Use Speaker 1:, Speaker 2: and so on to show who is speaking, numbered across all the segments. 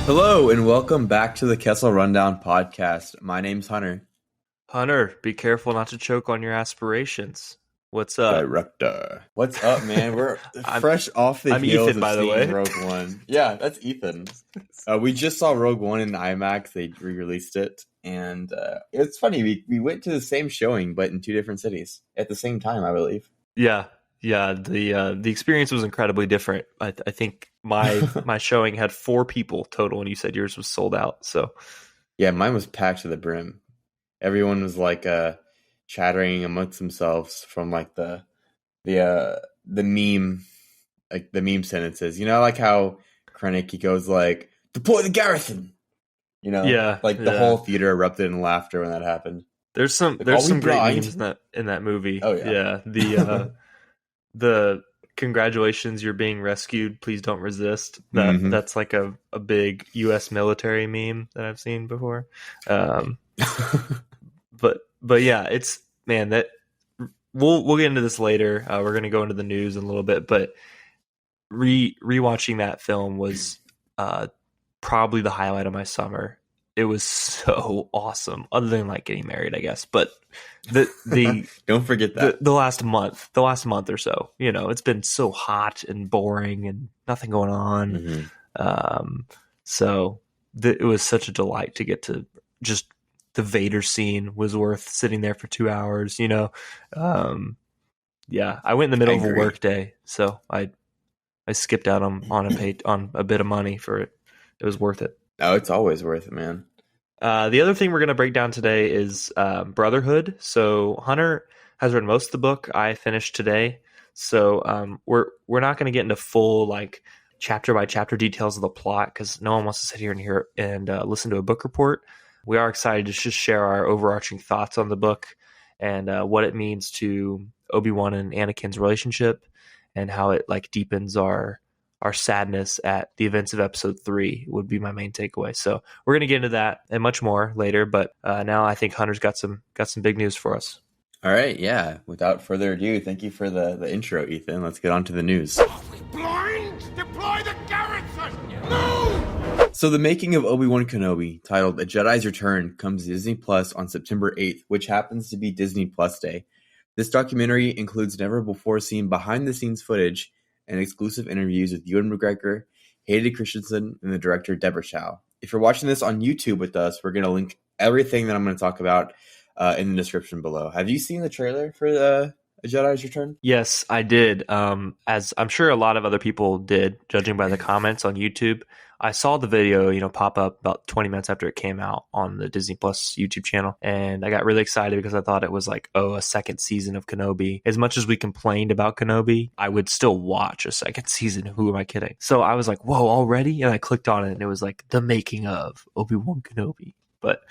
Speaker 1: Hello and welcome back to the Kessel Rundown Podcast. My name's Hunter.
Speaker 2: Hunter, be careful not to choke on your aspirations. What's up?
Speaker 1: Director. What's up, man? We're fresh off the heels
Speaker 2: Ethan,
Speaker 1: of seeing Rogue One. Yeah, that's Ethan. We just saw Rogue One in IMAX. They re-released it. And it's funny. We went to the same showing, but in two different cities at the same time, I believe.
Speaker 2: Yeah. The experience was incredibly different. I think my showing had 4 people total, and you said yours was sold out. So
Speaker 1: yeah, mine was packed to the brim. Everyone was like chattering amongst themselves from like the meme, like the meme sentences. You know, like how Krennic, he goes like, "Deploy the garrison." You know, the whole theater erupted in laughter when that happened.
Speaker 2: There's some great memes in that movie.
Speaker 1: Oh yeah.
Speaker 2: The congratulations, you're being rescued, please don't resist. That's like a big US military meme that I've seen before. But yeah, it's, man, that we'll get into this later. We're going to go into the news in a little bit, but rewatching that film was probably the highlight of my summer. It was so awesome, other than like getting married, I guess. But the
Speaker 1: don't forget that
Speaker 2: the last month or so, you know, it's been so hot and boring and nothing going on. So it was such a delight to get to just the Vader scene was worth sitting there for 2 hours. You know, yeah, I went in the middle of a work day, so I skipped out on a bit of money for it. It was worth it.
Speaker 1: Oh, it's always worth it, man.
Speaker 2: The other thing we're going to break down today is Brotherhood. So Hunter has read most of the book. I finished today. So we're not going to get into full like chapter by chapter details of the plot because no one wants to sit here and listen to a book report. We are excited to just share our overarching thoughts on the book and what it means to Obi-Wan and Anakin's relationship and how it like deepens our sadness at the events of episode 3 would be my main takeaway. So we're going to get into that and much more later. But now I think Hunter's got some big news for us.
Speaker 1: All right. Yeah. Without further ado, thank you for the intro, Ethan. Let's get on to the news.
Speaker 3: Are we blind? Deploy the garrison! No!
Speaker 1: So the making of Obi-Wan Kenobi, titled A Jedi's Return, comes to Disney Plus on September 8th, which happens to be Disney Plus Day. This documentary includes never-before-seen behind-the-scenes footage and exclusive interviews with Ewan McGregor, Hayden Christensen, and the director Deborah Chow. If you're watching this on YouTube with us, we're going to link everything that I'm going to talk about in the description below. Have you seen the trailer for A Jedi's Return?
Speaker 2: Yes, I did. As I'm sure a lot of other people did, judging by the comments on YouTube. I saw the video, pop up about 20 minutes after it came out on the Disney Plus YouTube channel. And I got really excited because I thought it was like, a second season of Kenobi. As much as we complained about Kenobi, I would still watch a second season. Who am I kidding? So I was like, whoa, already? And I clicked on it and it was like the making of Obi-Wan Kenobi. But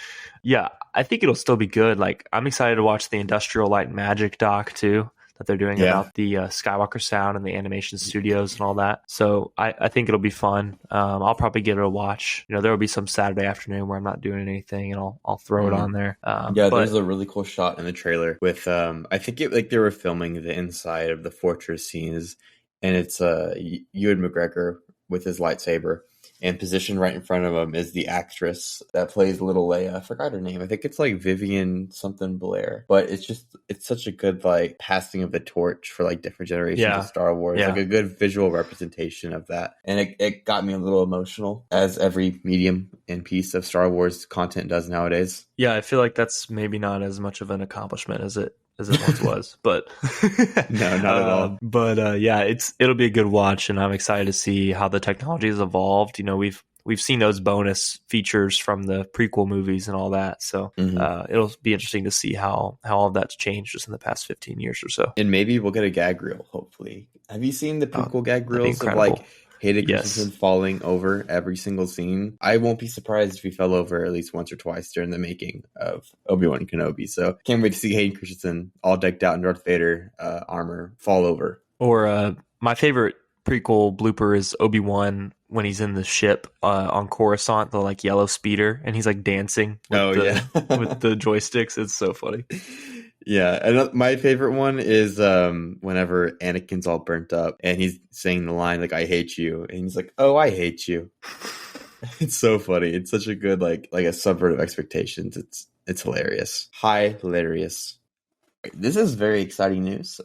Speaker 2: yeah, I think it'll still be good. Like, I'm excited to watch the Industrial Light and Magic doc too, that they're doing about the Skywalker sound and the animation studios and all that. So I think it'll be fun. I'll probably give it a watch. There will be some Saturday afternoon where I'm not doing anything and I'll throw it on there.
Speaker 1: There's a really cool shot in the trailer with I think they were filming the inside of the fortress scenes, and it's Ewan McGregor with his lightsaber. And positioned right in front of him is the actress that plays little Leia. I forgot her name. I think it's like Vivian something Blair. But it's such a good like passing of the torch for like different generations of Star Wars. Like a good visual representation of that. And it got me a little emotional, as every medium and piece of Star Wars content does nowadays.
Speaker 2: Yeah, I feel like that's maybe not as much of an accomplishment as it once was, but
Speaker 1: no, not at all.
Speaker 2: But yeah, it'll be a good watch, and I'm excited to see how the technology has evolved. We've seen those bonus features from the prequel movies and all that, so it'll be interesting to see how all of that's changed just in the past 15 years or so.
Speaker 1: And maybe we'll get a gag reel. Hopefully, have you seen the prequel gag reels of like Hayden Christensen falling over every single scene? I won't be surprised if he fell over at least once or twice during the making of Obi-Wan Kenobi. So can't wait to see Hayden Christensen all decked out in Darth Vader armor fall over.
Speaker 2: Or my favorite prequel blooper is Obi-Wan when he's in the ship on Coruscant, the like yellow speeder, and he's like dancing with with the joysticks. It's so funny.
Speaker 1: Yeah, and my favorite one is whenever Anakin's all burnt up and he's saying the line like "I hate you," and he's like, "Oh, I hate you." It's so funny. It's such a good like a subvert of expectations. It's hilarious. Hilarious. This is very exciting news.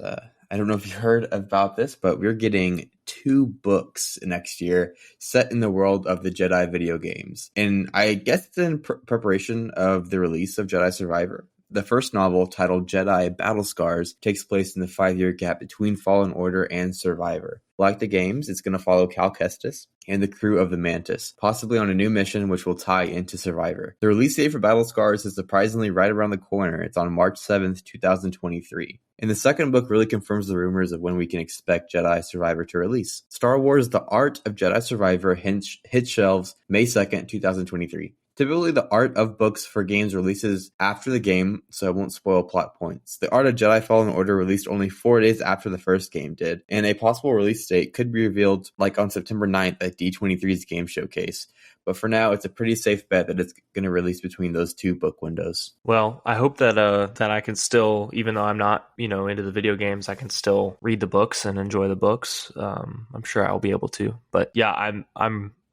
Speaker 1: I don't know if you heard about this, but we're getting 2 books next year set in the world of the Jedi video games. And I guess it's in preparation of the release of Jedi Survivor. The first novel, titled Jedi Battle Scars, takes place in the 5-year gap between Fallen Order and Survivor. Like the games, it's going to follow Cal Kestis and the crew of the Mantis, possibly on a new mission which will tie into Survivor. The release date for Battle Scars is surprisingly right around the corner. It's on March 7th, 2023. And the second book really confirms the rumors of when we can expect Jedi Survivor to release. Star Wars The Art of Jedi Survivor hits shelves May 2nd, 2023. Typically, the Art of books for games releases after the game, so I won't spoil plot points. The Art of Jedi Fallen Order released only 4 days after the first game did, and a possible release date could be revealed like on September 9th at D23's Game Showcase. But for now, it's a pretty safe bet that it's going to release between those 2 book windows.
Speaker 2: Well, I hope that that I can still, even though I'm not, into the video games, I can still read the books and enjoy the books. I'm sure I'll be able to. But yeah,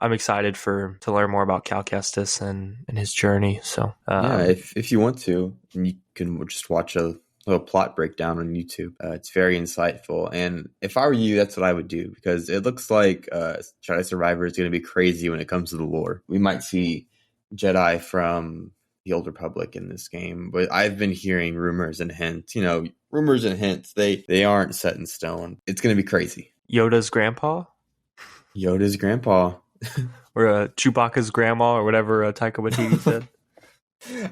Speaker 2: I'm excited to learn more about Cal Kestis and his journey. So
Speaker 1: if you want to, you can just watch a little plot breakdown on YouTube. It's very insightful. And if I were you, that's what I would do, because it looks like Jedi Survivor is going to be crazy when it comes to the lore. We might see Jedi from the Old Republic in this game, but I've been hearing rumors and hints. Rumors and hints, they aren't set in stone. It's going to be crazy.
Speaker 2: Yoda's grandpa? Or Chewbacca's grandma, or whatever Taika Waititi said.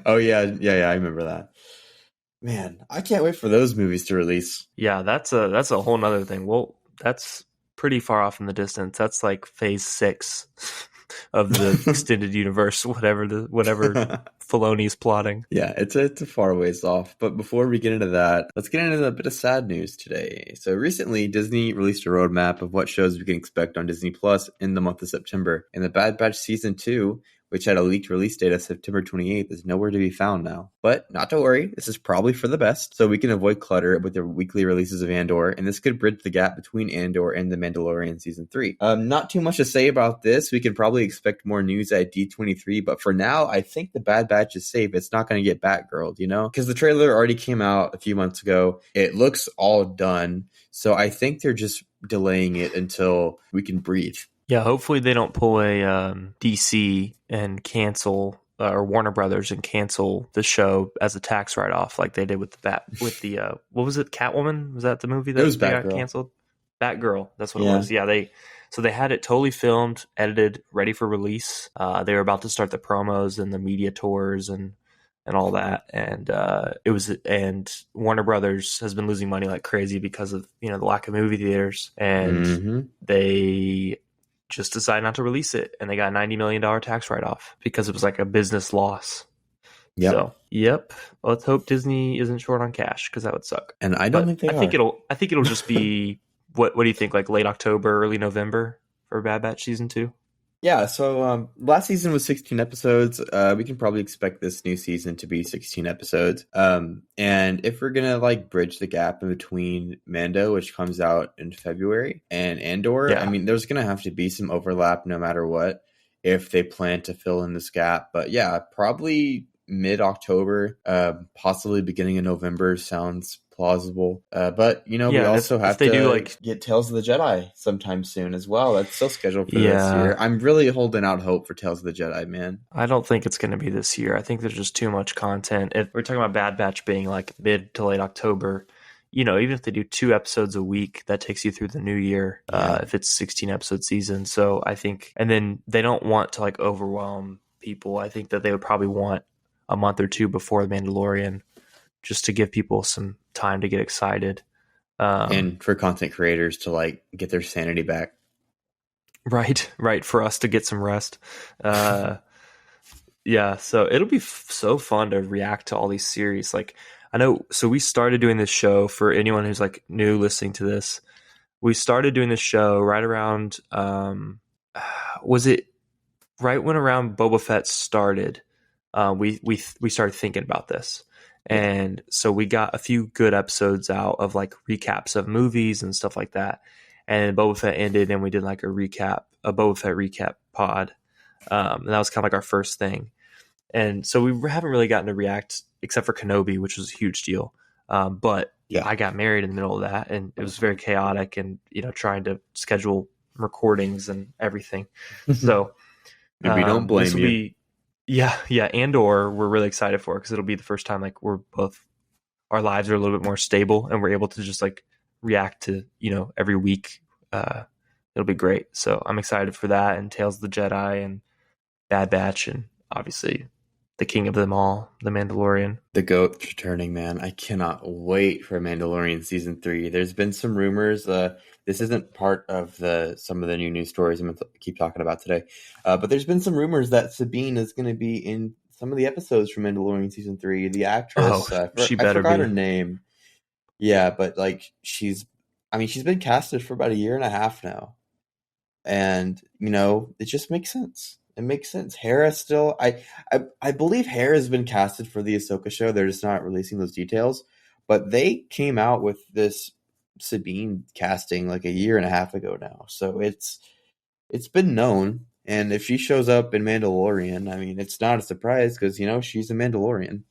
Speaker 1: Oh, yeah, I remember that. Man, I can't wait for those movies to release.
Speaker 2: Yeah, that's a whole nother thing. Well, that's pretty far off in the distance. That's like phase 6 of the extended universe, whatever Filoni's plotting.
Speaker 1: Yeah, it's a far ways off. But before we get into that, let's get into a bit of sad news today. So recently, Disney released a roadmap of what shows we can expect on Disney Plus in the month of September. And The Bad Batch Season 2, which had a leaked release date of September 28th, is nowhere to be found now. But not to worry, this is probably for the best, so we can avoid clutter with the weekly releases of Andor, and this could bridge the gap between Andor and The Mandalorian Season 3. Not too much to say about this. We can probably expect more news at D23, but for now, I think The Bad Batch is safe. It's not going to get Batgirled, Because the trailer already came out a few months ago. It looks all done, so I think they're just delaying it until we can breathe.
Speaker 2: Yeah, hopefully they don't pull a DC and cancel, or Warner Brothers and cancel the show as a tax write-off, like they did with the what was it, Catwoman? Was that the movie that got canceled? Batgirl, that's what it was. Yeah, they had it totally filmed, edited, ready for release. They were about to start the promos and the media tours and all that, and and Warner Brothers has been losing money like crazy because of the lack of movie theaters, and they just decided not to release it, and they got a $90 million tax write-off because it was like a business loss.
Speaker 1: Yep.
Speaker 2: So, let's hope Disney isn't short on cash, because that would suck.
Speaker 1: And I don't think they are.
Speaker 2: I think it'll just be what do you think, like late October, early November for Bad Batch Season 2?
Speaker 1: Yeah, so last season was 16 episodes. We can probably expect this new season to be 16 episodes. And if we're going to bridge the gap in between Mando, which comes out in February, and Andor, I mean, there's going to have to be some overlap no matter what if they plan to fill in this gap. But yeah, probably mid-October, possibly beginning of November sounds plausible. But we also have to get Tales of the Jedi sometime soon as well. That's still scheduled for this year. I'm really holding out hope for Tales of the Jedi, man.
Speaker 2: I don't think it's going to be this year. I think there's just too much content. If we're talking about Bad Batch being like mid to late October, even if they do 2 episodes a week, that takes you through the new year. If it's 16 episode season. So I think, and then they don't want to overwhelm people. I think that they would probably want a month or 2 before The Mandalorian, just to give people some time to get excited.
Speaker 1: And for content creators to get their sanity back.
Speaker 2: Right. For us to get some rest. So it'll be so fun to react to all these series. I know, so we started doing this show, for anyone who's new listening to this. We started doing this show right around, was it right when around Boba Fett started? We started thinking about this. And so we got a few good episodes out of recaps of movies and stuff like that. And Boba Fett ended, and we did a Boba Fett recap pod. And that was kind of like our first thing. And so we haven't really gotten to react except for Kenobi, which was a huge deal. But
Speaker 1: Yeah.
Speaker 2: I got married in the middle of that, and it was very chaotic, and trying to schedule recordings and everything. So
Speaker 1: And we don't blame you.
Speaker 2: Andor we're really excited for, because it'll be the first time like our lives are a little bit more stable, and we're able to just like react to every week. It'll be great. So I'm excited for that, and Tales of the Jedi and Bad Batch, and obviously the king of them all, The Mandalorian.
Speaker 1: The GOAT's returning, man. I cannot wait for Mandalorian Season 3. There's been some rumors. This isn't part of some of the new news stories I'm going to keep talking about today. But there's been some rumors that Sabine is going to be in some of the episodes from Mandalorian Season 3. The actress, I forgot her name. Yeah, but like she's been casted for about a year and a half now. And, it just makes sense. It makes sense. Hera still, I believe Hera has been casted for the Ahsoka show. They're just not releasing those details. But they came out with this Sabine casting like a year and a half ago now. So it's been known. And if she shows up in Mandalorian, I mean, it's not a surprise because, she's a Mandalorian.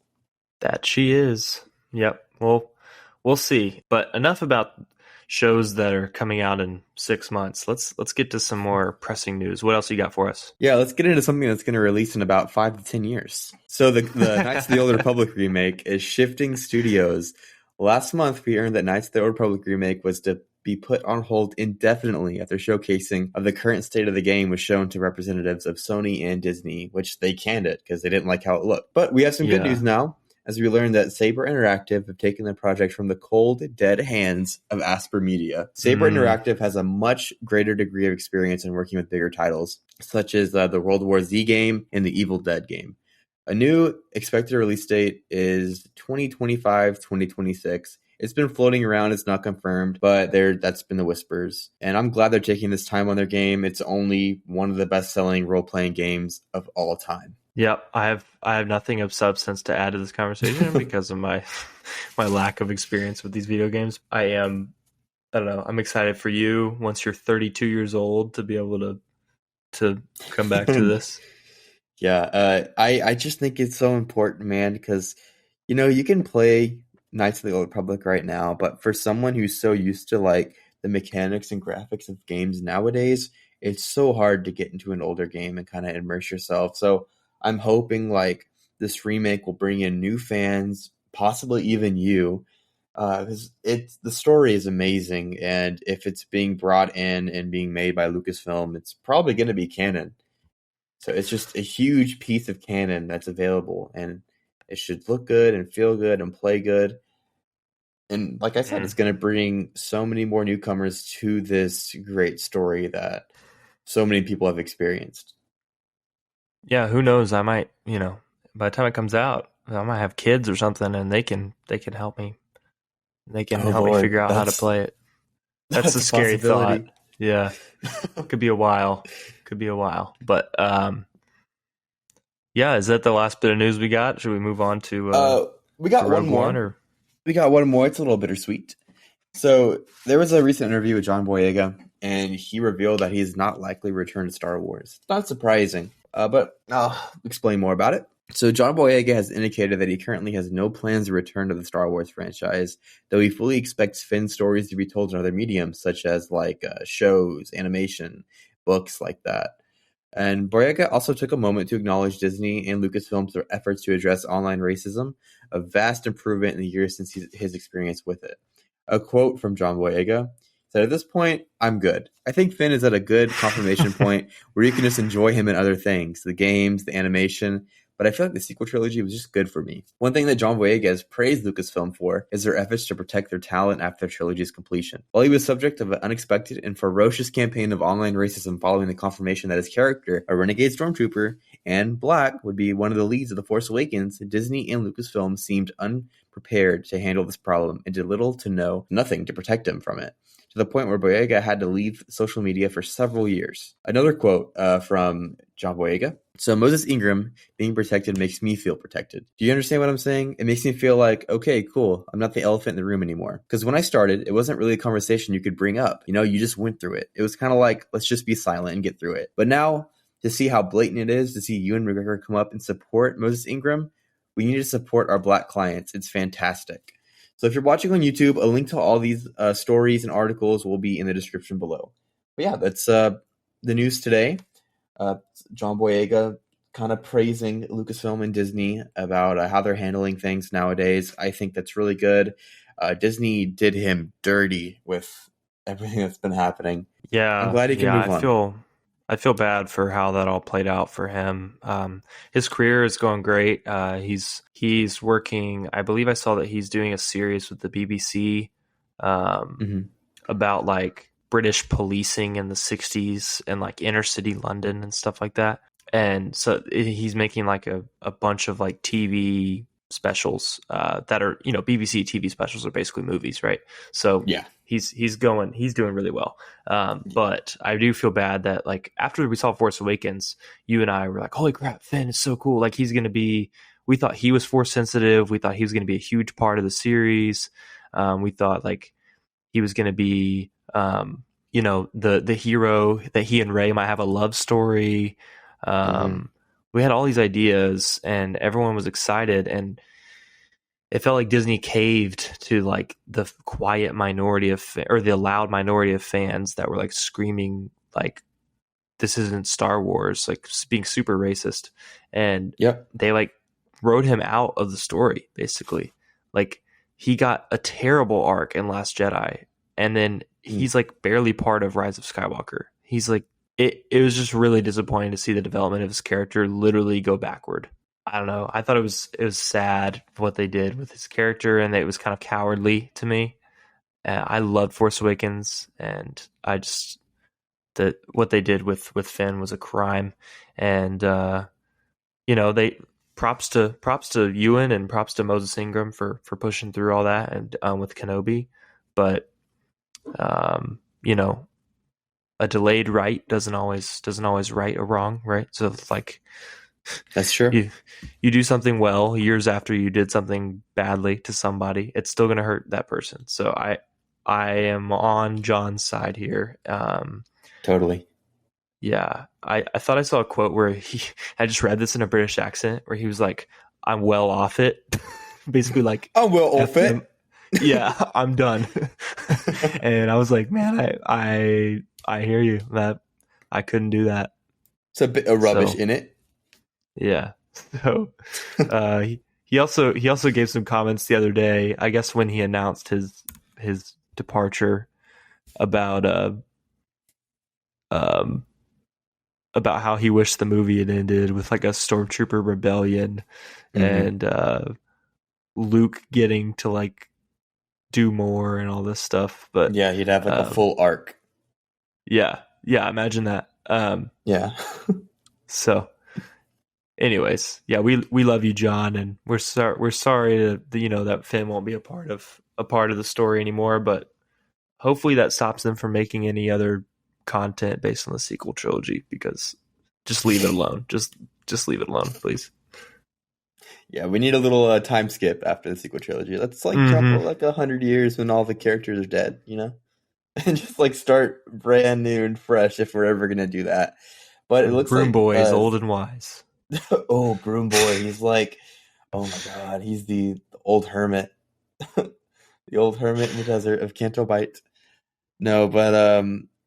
Speaker 2: That she is. Yep. Well, we'll see. But enough about shows that are coming out in 6 months. Let's get to some more pressing news. What else you got for us?
Speaker 1: Yeah, let's get into something that's going to release in about 5 to 10 years. So the Knights of the Old Republic remake is shifting studios. Last month, we learned that Knights of the Old Republic remake was to be put on hold indefinitely after showcasing of the current state of the game was shown to representatives of Sony and Disney, which they canned it because they didn't like how it looked. But we have some good news now, as we learned that Saber Interactive have taken the project from the cold, dead hands of Asper Media. Saber Interactive has a much greater degree of experience in working with bigger titles, such as the World War Z game and the Evil Dead game. A new expected release date is 2025-2026. It's been floating around. It's not confirmed, but that's been the whispers. And I'm glad they're taking this time on their game. It's only one of the best-selling role-playing games of all time.
Speaker 2: Yep, I have nothing of substance to add to this conversation because of my lack of experience with these video games. I don't know. I'm excited for you once you're 32 years old to be able to come back to this.
Speaker 1: Yeah, I just think it's so important, man, because you can play Knights of the Old Republic right now, but for someone who's so used to like the mechanics and graphics of games nowadays, it's so hard to get into an older game and kind of immerse yourself. So I'm hoping like this remake will bring in new fans, possibly even you, because the story is amazing, and if it's being brought in and being made by Lucasfilm, it's probably going to be canon. So it's just a huge piece of canon that's available, and it should look good and feel good and play good. And like I said, it's going to bring so many more newcomers to this great story that so many people have experienced.
Speaker 2: Yeah, who knows? I might, by the time it comes out, I might have kids or something, and they can help me. They can help me figure out how to play it. That's a scary thought. Yeah, could be a while. But yeah, is that the last bit of news we got? Should we move on to?
Speaker 1: We got one more. We got one more. It's a little bittersweet. So there was a recent interview with John Boyega, and he revealed that he is not likely to return to Star Wars. Not surprising. But I'll explain more about it. So John Boyega has indicated that he currently has no plans to return to the Star Wars franchise, though he fully expects Finn's stories to be told in other mediums, such as like shows, animation, books like that. And Boyega also took a moment to acknowledge Disney and Lucasfilm's efforts to address online racism, a vast improvement in the years since his experience with it. A quote from John Boyega said, "At this point, I'm good. I think Finn is at a good confirmation point where you can just enjoy him in other things, the games, the animation, but I feel like the sequel trilogy was just good for me." One thing that John Boyega has praised Lucasfilm for is their efforts to protect their talent after the trilogy's completion. While he was subject of an unexpected and ferocious campaign of online racism following the confirmation that his character, a renegade stormtrooper, and Black would be one of the leads of The Force Awakens, Disney and Lucasfilm seemed unprepared to handle this problem and did little to nothing to protect him from it, to the point where Boyega had to leave social media for several years. Another quote from John Boyega. "So Moses Ingram being protected makes me feel protected. Do you understand what I'm saying? It makes me feel like, okay, cool, I'm not the elephant in the room anymore. Because when I started, it wasn't really a conversation you could bring up. You just went through it. It was kind of like, let's just be silent and get through it. But now to see how blatant it is, to see Ewan McGregor come up and support Moses Ingram, we need to support our Black clients. It's fantastic. So if you're watching on YouTube, a link to all these stories and articles will be in the description below. But yeah, that's the news today. John Boyega kind of praising Lucasfilm and Disney about how they're handling things nowadays. I think that's really good. Disney did him dirty with everything that's been happening.
Speaker 2: Yeah,
Speaker 1: I'm glad he can move on.
Speaker 2: I feel bad for how that all played out for him. His career is going great. He's working. I believe I saw that he's doing a series with the BBC about like British policing in the 60s and like inner city London and stuff like that. And so he's making like a bunch of like TV specials that are, BBC TV specials are basically movies, right? So
Speaker 1: yeah,
Speaker 2: he's doing really well. But I do feel bad that like after we saw Force Awakens, you and I were like, holy crap, Finn is so cool. Like we thought he was Force sensitive. We thought he was going to be a huge part of the series. We thought like he was going to be, the hero, that he and Rey might have a love story. We had all these ideas and everyone was excited, and it felt like Disney caved to like the quiet minority or the loud minority of fans that were like screaming like, this isn't Star Wars, like being super racist. And they like wrote him out of the story, basically. Like he got a terrible arc in Last Jedi, and then he's like barely part of Rise of Skywalker. He's like, it was just really disappointing to see the development of his character literally go backward. I don't know. I thought it was sad what they did with his character, and it was kind of cowardly to me. I loved Force Awakens, and I just what they did with Finn was a crime. And they props to Ewan and props to Moses Ingram for pushing through all that and with Kenobi, but a delayed right doesn't always right a wrong, right? So it's like,
Speaker 1: that's true.
Speaker 2: You do something well years after you did something badly to somebody, it's still going to hurt that person. So I am on John's side here.
Speaker 1: Totally.
Speaker 2: Yeah. I thought I saw a quote where I just read this in a British accent where he was like, I'm well off it. Basically like,
Speaker 1: I'm well off it.
Speaker 2: Yeah, I'm done. And I was like, man, I hear you. That I couldn't do that.
Speaker 1: It's a bit of rubbish in it.
Speaker 2: Yeah. So he also gave some comments the other day, I guess when he announced his departure, about how he wished the movie had ended with like a stormtrooper rebellion and Luke getting to like do more and all this stuff. But
Speaker 1: yeah, he'd have like a full arc.
Speaker 2: Yeah, imagine that.
Speaker 1: Yeah.
Speaker 2: So anyways, yeah, we love you, John, and we're sorry that Finn won't be a part of the story anymore, but hopefully that stops them from making any other content based on the sequel trilogy, because just leave it alone. Just leave it alone, please.
Speaker 1: Yeah, we need a little time skip after the sequel trilogy. Let's like jump like 100 years when all the characters are dead, and just like start brand new and fresh if we're ever gonna do that. But it looks
Speaker 2: Broom
Speaker 1: like
Speaker 2: Boy is old and wise.
Speaker 1: Oh, Broom Boy, he's like, oh my god, he's the old hermit, the old hermit in the desert of Canto Bight. No, but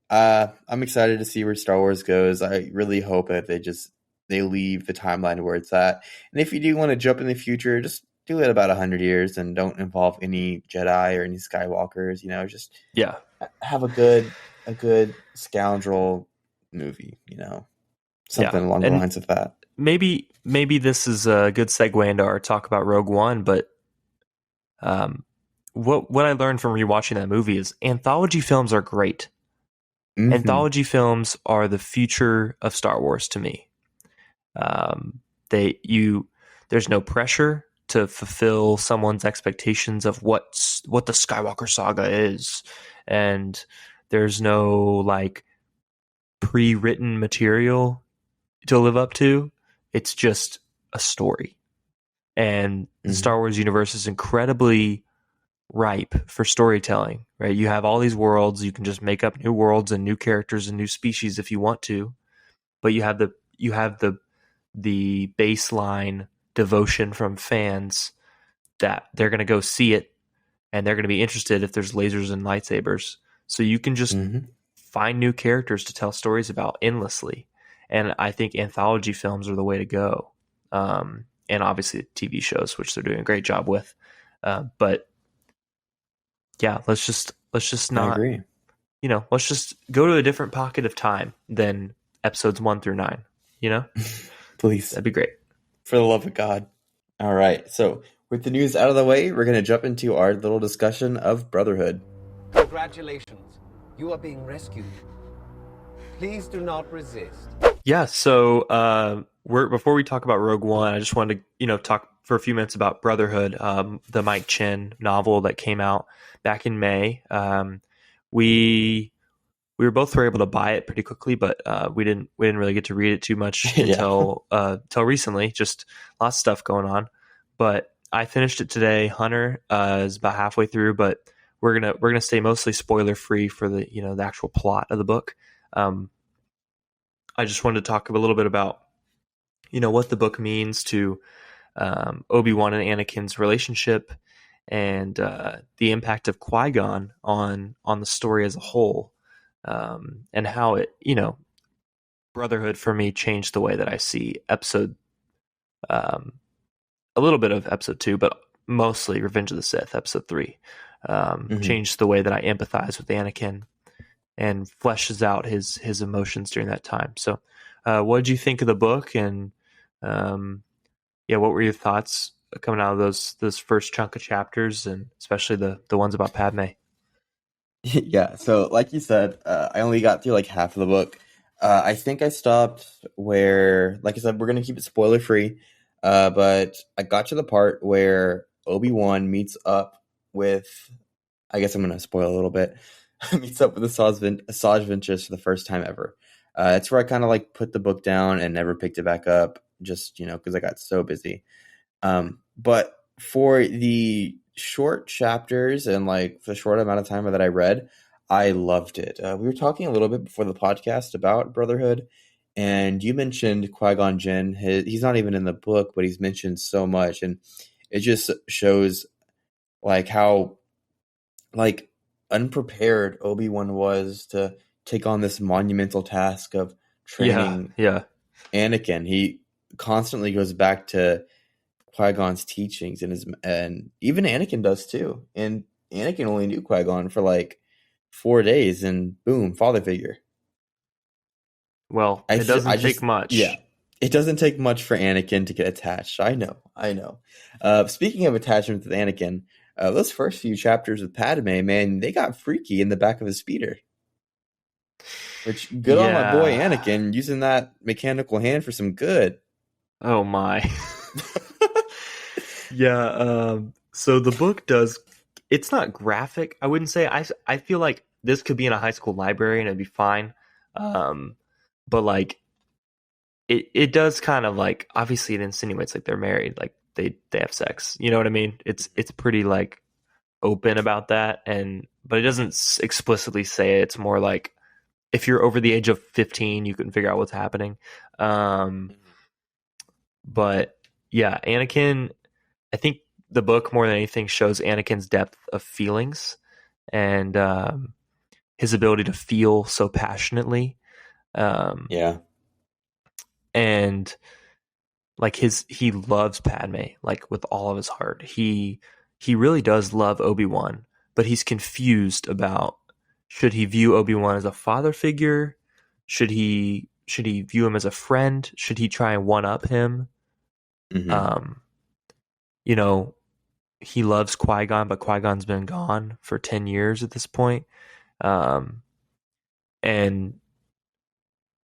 Speaker 1: I'm excited to see where Star Wars goes. I really hope that they leave the timeline where it's at. And if you do want to jump in the future, just do it about 100 years and don't involve any Jedi or any Skywalkers. Just have a good scoundrel movie. Something along the lines of that.
Speaker 2: Maybe this is a good segue into our talk about Rogue One. But what I learned from rewatching that movie is anthology films are great. Mm-hmm. Anthology films are the future of Star Wars to me. There's no pressure to fulfill someone's expectations of what the Skywalker saga is, and there's no like pre-written material to live up to. It's just a story, and the Star Wars universe is incredibly ripe for storytelling, right? You have all these worlds, you can just make up new worlds and new characters and new species if you want to, but you have you have the baseline devotion from fans that they're going to go see it and they're going to be interested if there's lasers and lightsabers. So you can just find new characters to tell stories about endlessly. And I think anthology films are the way to go. And obviously TV shows, which they're doing a great job with. But yeah, let's just not, let's just go to a different pocket of time than episodes 1 through 9,
Speaker 1: Please.
Speaker 2: That'd be great.
Speaker 1: For the love of God. All right. So with the news out of the way, we're going to jump into our little discussion of Brotherhood.
Speaker 4: Congratulations. You are being rescued. Please do not resist.
Speaker 2: Yeah, so before we talk about Rogue One, I just wanted to, talk for a few minutes about Brotherhood, the Mike Chen novel that came out back in May. We were both able to buy it pretty quickly, but we didn't really get to read it too much until recently. Just lots of stuff going on. But I finished it today. Hunter is about halfway through, but we're gonna stay mostly spoiler free for the the actual plot of the book. I just wanted to talk a little bit about what the book means to Obi-Wan and Anakin's relationship, and the impact of Qui-Gon on the story as a whole, and how it Brotherhood for me changed the way that I see episode, a little bit of episode 2, but mostly Revenge of the Sith, episode 3. Changed the way that I empathize with Anakin and fleshes out his emotions during that time. So what did you think of the book, and what were your thoughts coming out of those first chunk of chapters, and especially the ones about Padme?
Speaker 1: Yeah, so like you said, I only got through like half of the book. I think I stopped where, like I said, we're going to keep it spoiler free, but I got to the part where Obi-Wan meets up with, I guess I'm going to spoil a little bit, meets up with Asajj Ventress for the first time ever. That's where I kind of like put the book down and never picked it back up, just, because I got so busy. But for the short chapters and like the short amount of time that I read, I loved it. We were talking a little bit before the podcast about Brotherhood, and you mentioned Qui-Gon Jinn. He's not even in the book, but he's mentioned so much, and it just shows like how like unprepared Obi-Wan was to take on this monumental task of training Anakin. He constantly goes back to Qui-Gon's teachings, and even Anakin does too. And Anakin only knew Qui-Gon for like 4 days, and boom, father figure.
Speaker 2: Well, it doesn't take much.
Speaker 1: Yeah, it doesn't take much for Anakin to get attached. I know. Speaking of attachment with Anakin, those first few chapters with Padme, man, they got freaky in the back of his speeder. Which, good on my boy Anakin, using that mechanical hand for some good.
Speaker 2: Oh my. So the book it's not graphic, I wouldn't say. I feel like this could be in a high school library and it'd be fine. But like it does kind of like, obviously it insinuates like they're married, like they have sex. You know what I mean? It's pretty like open about that, but it doesn't explicitly say it. It's more like if you're over the age of 15, you can figure out what's happening. But yeah, Anakin, I think the book more than anything shows Anakin's depth of feelings and his ability to feel so passionately. And like he loves Padme, like with all of his heart. He really does love Obi-Wan, but he's confused about, should he view Obi-Wan as a father figure? Should he view him as a friend? Should he try and one up him? He loves Qui-Gon, but Qui-Gon's been gone for 10 years at this point. And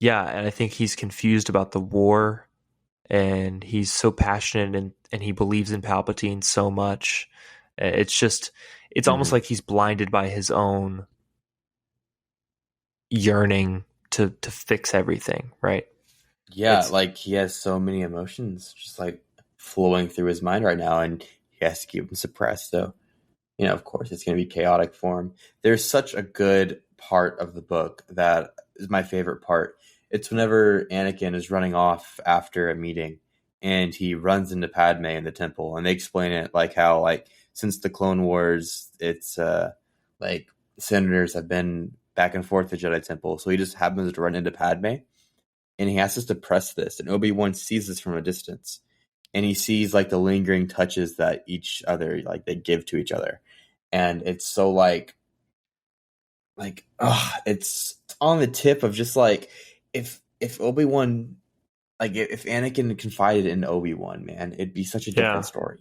Speaker 2: I think he's confused about the war, and he's so passionate and he believes in Palpatine so much. It's almost like he's blinded by his own yearning to fix everything, right?
Speaker 1: Yeah, like he has so many emotions just like flowing through his mind right now, and he has to keep them suppressed. So, of course, it's going to be chaotic for him. There's such a good part of the book that is my favorite part. It's whenever Anakin is running off after a meeting and he runs into Padme in the temple, and they explain it like how like since the Clone Wars, it's like senators have been back and forth the Jedi Temple, so he just happens to run into Padme, and he has to suppress this, and Obi-Wan sees this from a distance, and he sees like the lingering touches that each other like they give to each other, and it's so it's on the tip of just like if Obi-Wan, like if Anakin confided in Obi-Wan, man, it'd be such a different story.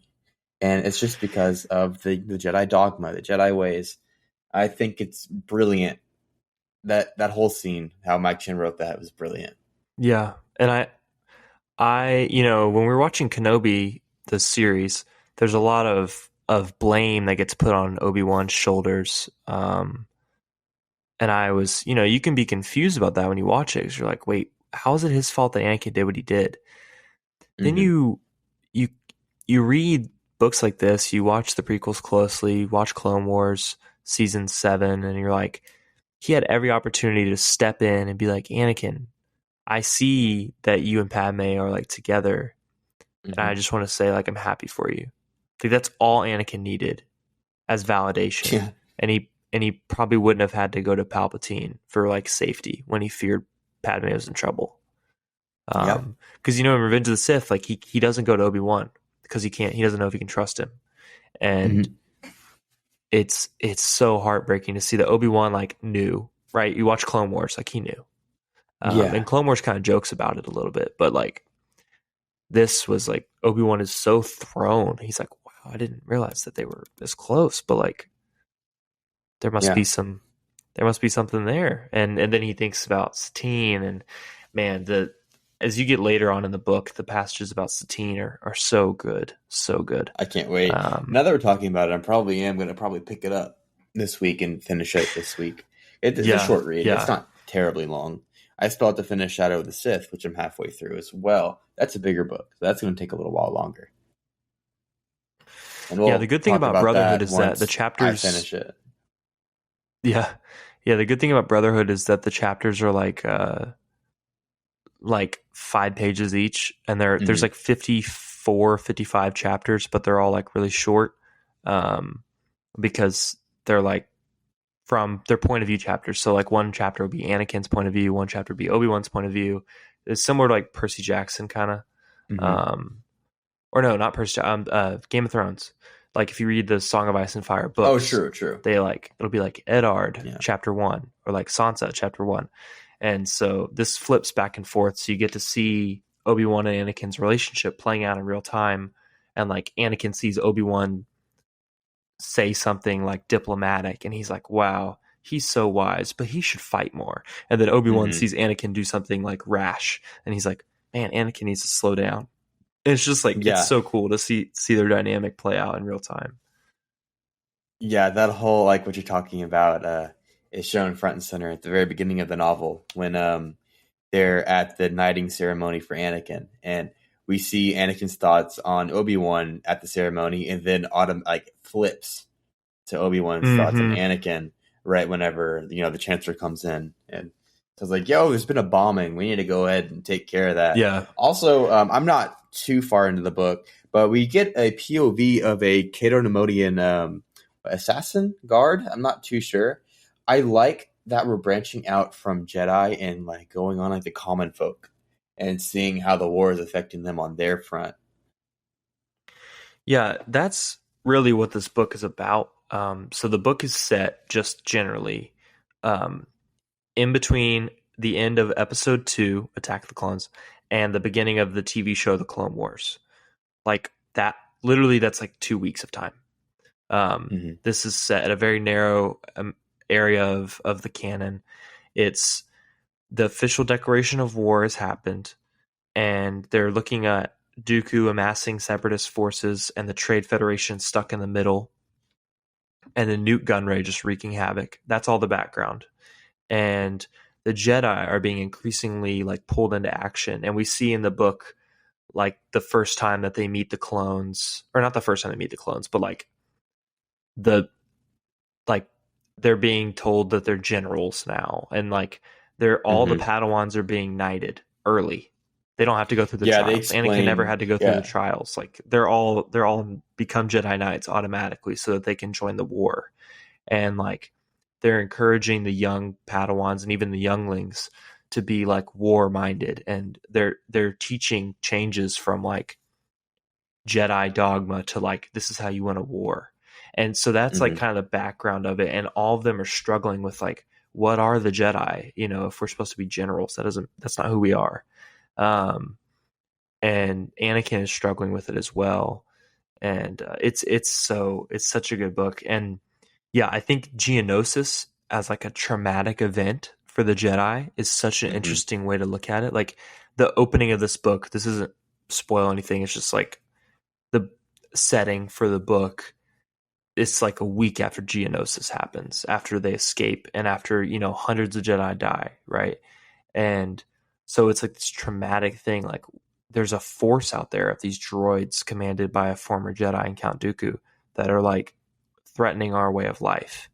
Speaker 1: And it's just because of the Jedi dogma, the Jedi ways. I think it's brilliant. That whole scene, how Mike Chen wrote that, was brilliant.
Speaker 2: Yeah. And I when we were watching Kenobi, the series, there's a lot of blame that gets put on Obi-Wan's shoulders. And I was, you can be confused about that when you watch it, because you're like, wait, how is it his fault that Anakin did what he did? Then you read books like this, you watch the prequels closely, watch Clone Wars season 7, and you're like, he had every opportunity to step in and be like, Anakin, I see that you and Padme are like together, and I just want to say like I'm happy for you. I think that's all Anakin needed as validation.
Speaker 1: Yeah.
Speaker 2: And he probably wouldn't have had to go to Palpatine for like safety when he feared Padme was in trouble. Because in Revenge of the Sith, like he doesn't go to Obi-Wan because he doesn't know if he can trust him, and it's so heartbreaking to see that Obi-Wan like knew, right? You watch Clone Wars, like he knew, and Clone Wars kind of jokes about it a little bit, but like this was like Obi-Wan is so thrown. He's like, wow, I didn't realize that they were this close, but like there must be something there, and then he thinks about Satine, and man, as you get later on in the book, the passages about Satine are so good. So good.
Speaker 1: I can't wait. Now that we're talking about it, I probably am going to pick it up this week and finish it this week. It's a short read. Yeah. It's not terribly long. I still have to finish Shadow of the Sith, which I'm halfway through as well. That's a bigger book. So that's going to take a little while longer. And
Speaker 2: the good thing about Brotherhood is that the chapters...
Speaker 1: I finish it.
Speaker 2: Yeah. Yeah, the good thing about Brotherhood is that the chapters are like 5 pages each, and there's like 54, 55 chapters, but they're all like really short, because they're like from their point of view chapters. So like one chapter will be Anakin's point of view, one chapter will be Obi-Wan's point of view. It's similar to like Percy Jackson kind of, or no, not Percy, Game of Thrones. Like if you read the Song of Ice and Fire books,
Speaker 1: true.
Speaker 2: They it'll be like Eddard chapter 1, or like Sansa chapter 1. And so this flips back and forth. So you get to see Obi-Wan and Anakin's relationship playing out in real time. And like Anakin sees Obi-Wan say something like diplomatic, and he's like, wow, he's so wise, but he should fight more. And then Obi-Wan sees Anakin do something like rash, and he's like, man, Anakin needs to slow down. And it's just like, it's so cool to see their dynamic play out in real time.
Speaker 1: Yeah, that whole, like what you're talking about, is shown front and center at the very beginning of the novel when they're at the knighting ceremony for Anakin, and we see Anakin's thoughts on Obi-Wan at the ceremony, and then Autumn like flips to Obi-Wan's thoughts on Anakin right whenever the Chancellor comes in, and so it's like, yo, there's been a bombing, we need to go ahead and take care of that.
Speaker 2: Yeah.
Speaker 1: Also, I'm not too far into the book, but we get a POV of a KOTOR Nemodian assassin guard. I'm not too sure. I like that we're branching out from Jedi and like going on like the common folk and seeing how the war is affecting them on their front.
Speaker 2: Yeah, that's really what this book is about. So the book is set just generally in between the end of episode 2, Attack of the Clones, and the beginning of the TV show, The Clone Wars. Like that, literally that's like 2 weeks of time. This is set at a very narrow area of the canon. It's the official declaration of war has happened, and they're looking at Dooku amassing separatist forces and the Trade Federation stuck in the middle, and then Newt Gunray just wreaking havoc. That's all the background. And the Jedi are being increasingly like pulled into action, and we see in the book like the first time that they meet the clones, or not the first time they meet the clones, but like they're being told that they're generals now, and like They're all the Padawans are being knighted early. They don't have to go through the trials. Anakin never had to go through the trials. Like they're all become Jedi Knights automatically so that they can join the war. And like they're encouraging the young Padawans and even the younglings to be like war minded, and they're teaching changes from like Jedi dogma to like this is how you win a war. And so that's like kind of the background of it, and all of them are struggling with like what are the Jedi, you know, if we're supposed to be generals, that's not who we are. And Anakin is struggling with it as well. And it's such a good book. And yeah, I think Geonosis as like a traumatic event for the Jedi is such an interesting way to look at it. Like the opening of this book, this isn't spoil anything. It's just like the setting for the book. It's like a week after Geonosis happens, after they escape and after, you know, hundreds of Jedi die. Right. And so it's like this traumatic thing. Like there's a force out there of these droids commanded by a former Jedi and Count Dooku that are like threatening our way of life.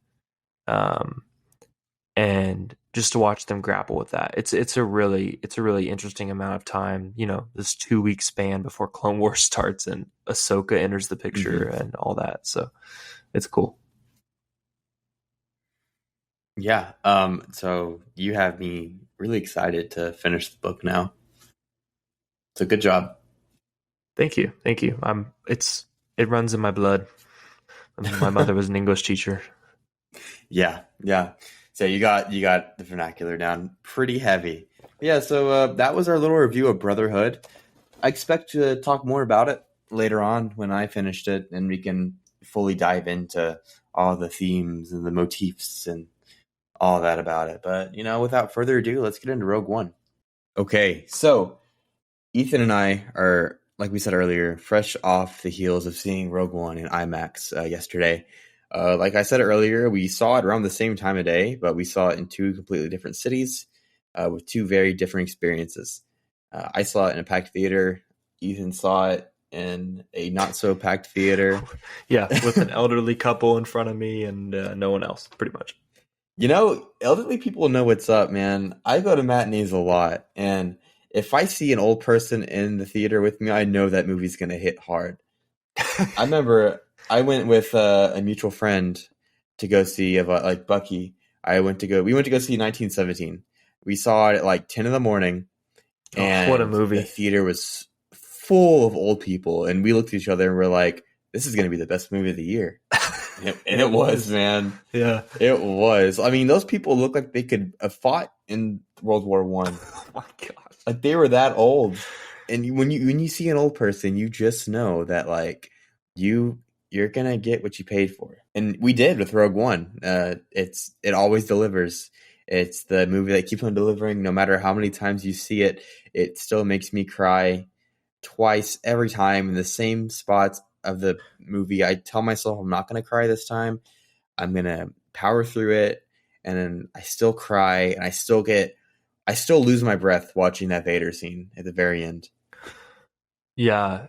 Speaker 2: And just to watch them grapple with that, it's a really interesting amount of time, you know, this 2-week span before Clone Wars starts and Ahsoka enters the picture and all that. So it's cool.
Speaker 1: Yeah. So you have me really excited to finish the book now. So good job.
Speaker 2: Thank you. It runs in my blood. My mother was an English teacher.
Speaker 1: Yeah. So you got the vernacular down pretty heavy. Yeah, so that was our little review of Brotherhood. I expect to talk more about it later on when I finished it, and we can fully dive into all the themes and the motifs and all that about it. But, you know, without further ado, let's get into Rogue One. Okay, so Ethan and I are, like we said earlier, fresh off the heels of seeing Rogue One in IMAX yesterday. Like I said earlier, we saw it around the same time of day, but we saw it in two completely different cities with two very different experiences. I saw it in a packed theater. Ethan saw it in a not-so-packed theater.
Speaker 2: Yeah, with an elderly couple in front of me and no one else, pretty much.
Speaker 1: You know, elderly people know what's up, man. I go to matinees a lot, and if I see an old person in the theater with me, I know that movie's going to hit hard. I remember I went with a mutual friend to go see like Bucky. We went to go see 1917. We saw it at like 10 in the morning. And
Speaker 2: what a movie.
Speaker 1: The theater was full of old people, and we looked at each other and we're like, this is going to be the best movie of the year. and it was, man.
Speaker 2: Yeah.
Speaker 1: It was. I mean, those people look like they could have fought in World War I.
Speaker 2: Oh my gosh.
Speaker 1: Like they were that old. And when you see an old person, you just know that like you're gonna get what you paid for. And we did with Rogue One. It always delivers. It's the movie that keeps on delivering. No matter how many times you see it, it still makes me cry twice every time in the same spots of the movie. I tell myself I'm not gonna cry this time. I'm gonna power through it, and then I still cry, and I still lose my breath watching that Vader scene at the very end.
Speaker 2: Yeah.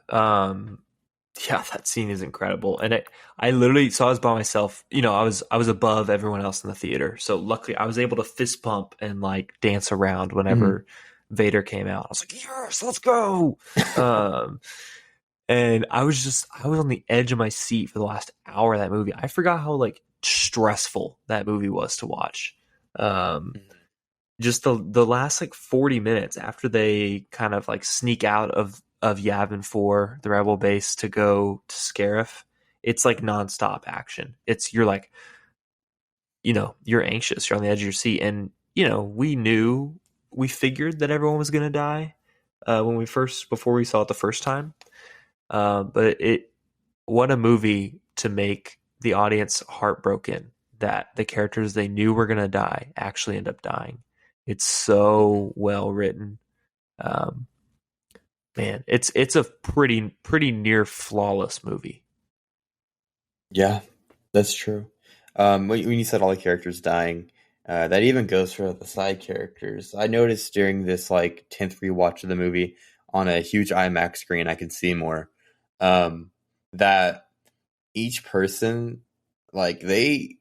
Speaker 2: Yeah, that scene is incredible. And I literally, so I was by myself, you know, I was above everyone else in the theater. So luckily I was able to fist bump and like dance around whenever Vader came out. I was like, yes, let's go. And I was on the edge of my seat for the last hour of that movie. I forgot how like stressful that movie was to watch. Just the last like 40 minutes after they kind of like sneak out of Yavin 4, the rebel base, to go to Scarif, it's like nonstop action. You're like, you know, you're anxious, you're on the edge of your seat. And, you know, we figured that everyone was going to die before we saw it the first time. But what a movie to make the audience heartbroken that the characters they knew were going to die actually end up dying. It's so well written. Man, it's a pretty near flawless movie.
Speaker 1: Yeah, that's true. When you said all the characters dying, that even goes for the side characters. I noticed during this like 10th rewatch of the movie on a huge IMAX screen, I could see more. That each person, like they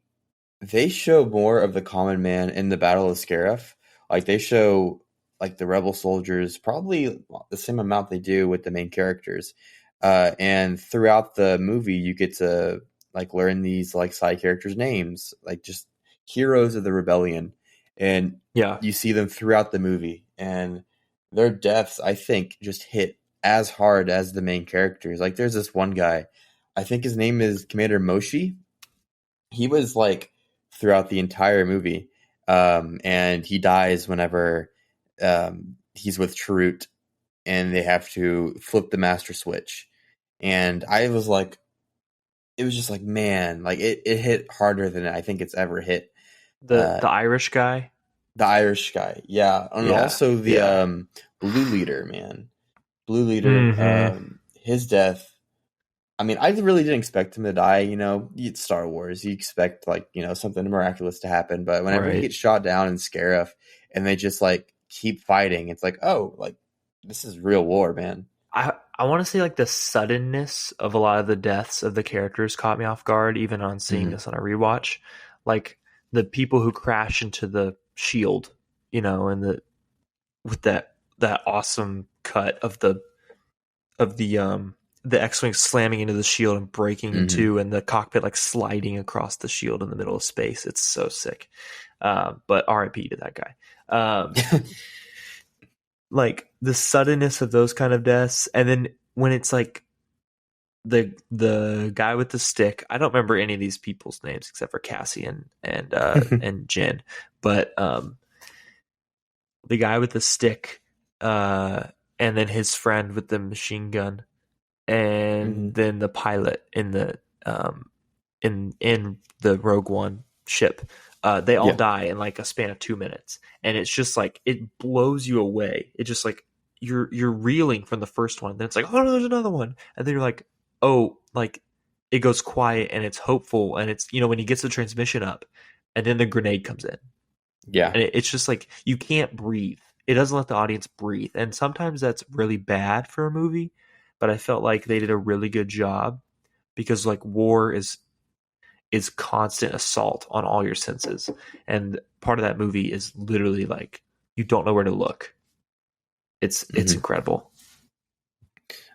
Speaker 1: show more of the common man in the Battle of Scarif. Like they show like the rebel soldiers probably the same amount they do with the main characters. And throughout the movie, you get to like learn these like side characters' names, like just heroes of the rebellion, and
Speaker 2: Yeah.
Speaker 1: you see them throughout the movie, and their deaths, I think, just hit as hard as the main characters. Like there's this one guy, I think his name is Commander Moshi. He was like throughout the entire movie, and he dies whenever he's with Chirrut, and they have to flip the master switch. And I was like, it was just like, man, like it hit harder than I think it's ever hit.
Speaker 2: The Irish guy.
Speaker 1: The Irish guy, yeah, and
Speaker 2: Yeah,
Speaker 1: also the
Speaker 2: yeah.
Speaker 1: Blue Leader, man, Blue Leader,
Speaker 2: Mhm.
Speaker 1: his death. I mean, I really didn't expect him to die. You know, it's Star Wars. You expect like something miraculous to happen, but whenever he
Speaker 2: Right.
Speaker 1: gets shot down in Scarif, and they just like keep fighting, it's like, oh, like this is real war, man.
Speaker 2: I want to say like the suddenness of a lot of the deaths of the characters caught me off guard, even on seeing
Speaker 1: Mhm.
Speaker 2: this on a rewatch. Like the people who crash into the shield, and with that awesome cut of the X-wing slamming into the shield and breaking in
Speaker 1: Mhm.
Speaker 2: two, and the cockpit like sliding across the shield in the middle of space. It's so sick. But R.I.P. to that guy. Like the suddenness of those kind of deaths, and then when it's like the guy with the stick. I don't remember any of these people's names except for Cassie and Jin, but the guy with the stick, and then his friend with the machine gun, and then the pilot in the in the Rogue One ship. They all die in like a span of 2 minutes, and it's just like it blows you away. It just like you're reeling from the first one, then it's like, oh no, there's another one, and then you're like, oh, like it goes quiet and it's hopeful, and it's when he gets the transmission up, and then the grenade comes in,
Speaker 1: Yeah.
Speaker 2: and it's just like you can't breathe. It doesn't let the audience breathe, and sometimes that's really bad for a movie. But I felt like they did a really good job because like war is constant assault on all your senses, and part of that movie is literally like you don't know where to look. It's incredible.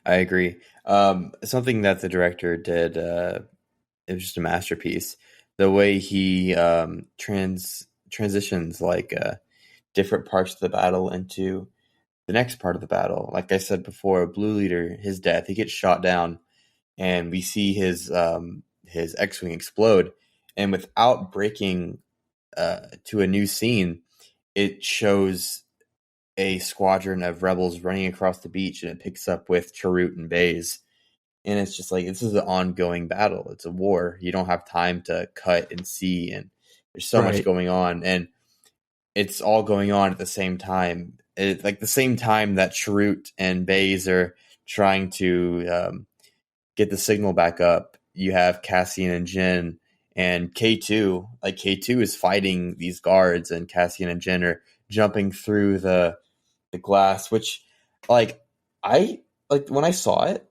Speaker 1: I agree. Something that the director did, it was just a masterpiece. The way he transitions like different parts of the battle into the next part of the battle. Like I said before, Blue Leader, his death, he gets shot down, and we see his X-wing explode, and without breaking to a new scene, it shows a squadron of rebels running across the beach, and it picks up with Chirrut and Baze, and it's just like this is an ongoing battle. It's a war. You don't have time to cut and see, and there's so much
Speaker 2: Right.
Speaker 1: going on, and it's all going on at the same time. It's like the same time that Chirrut and Baze are trying to get the signal back up. You have Cassian and Jin and K2. Like K2 is fighting these guards, and Cassian and Jin are jumping through the glass, which like I like when I saw it,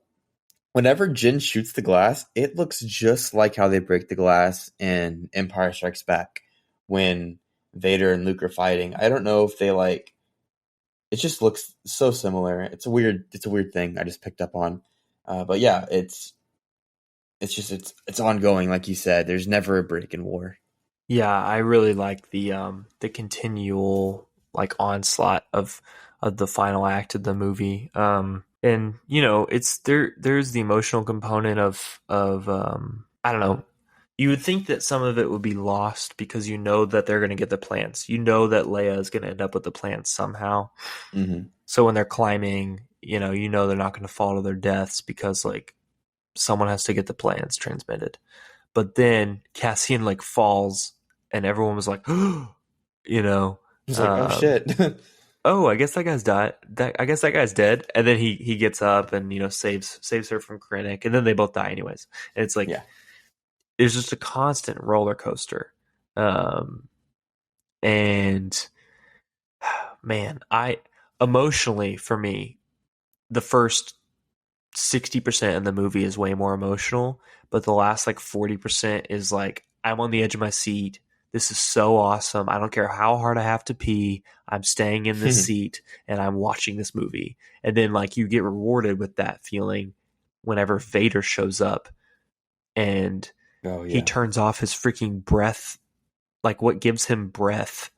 Speaker 1: whenever Jin shoots the glass, it looks just like how they break the glass in Empire Strikes Back when Vader and Luke are fighting. I don't know if they like it just looks so similar. It's a weird thing I just picked up on. But yeah, it's ongoing, like you said. There's never a break in war.
Speaker 2: Yeah, I really like the continual like onslaught of the final act of the movie. And it's there's the emotional component of I don't know. You would think that some of it would be lost because that they're going to get the plants. You know that Leia is going to end up with the plants somehow.
Speaker 1: Mm-hmm.
Speaker 2: So when they're climbing, they're not going to fall to their deaths because like someone has to get the plans transmitted. But then Cassian like falls, and everyone was like,
Speaker 1: He's like, oh shit.
Speaker 2: oh, I guess that guy's died. I guess that guy's dead. And then he gets up and saves her from Krennic, and then they both die anyways. And it's like it's just a constant roller coaster. And man, I emotionally, for me, the first 60% of the movie is way more emotional, but the last like 40% is like I'm on the edge of my seat. this is so awesome. I don't care how hard I have to pee. I'm staying in this seat and I'm watching this movie. And then like you get rewarded with that feeling whenever Vader shows up and he turns off his freaking breath, like what gives him breath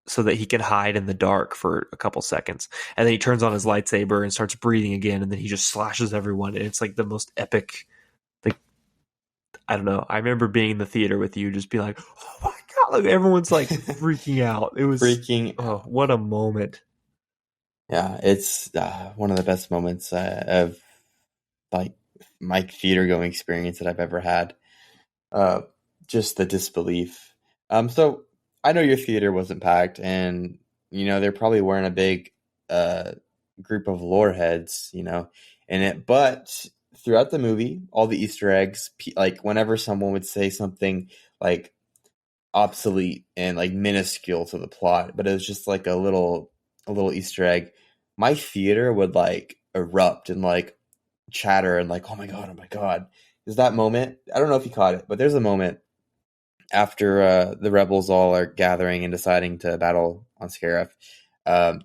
Speaker 2: so that he can hide in the dark for a couple seconds. And then he turns on his lightsaber and starts breathing again. And then he just slashes everyone. And it's like the most epic, like, I don't know. I remember being in the theater with you, just be like, oh my God, like everyone's like freaking out. It was oh, what a moment.
Speaker 1: Yeah, it's one of the best moments of like my theater going experience that I've ever had. Just the disbelief. So I know your theater wasn't packed, and you know there probably weren't a big group of lore heads, you know, in it. But throughout the movie, all the Easter eggs, like whenever someone would say something like obsolete and like minuscule to the plot, but it was just like a little Easter egg, my theater would like erupt and like chatter and like, oh my God. There's that moment. I don't know if you caught it, but there's a moment after the rebels all are gathering and deciding to battle on Scarif.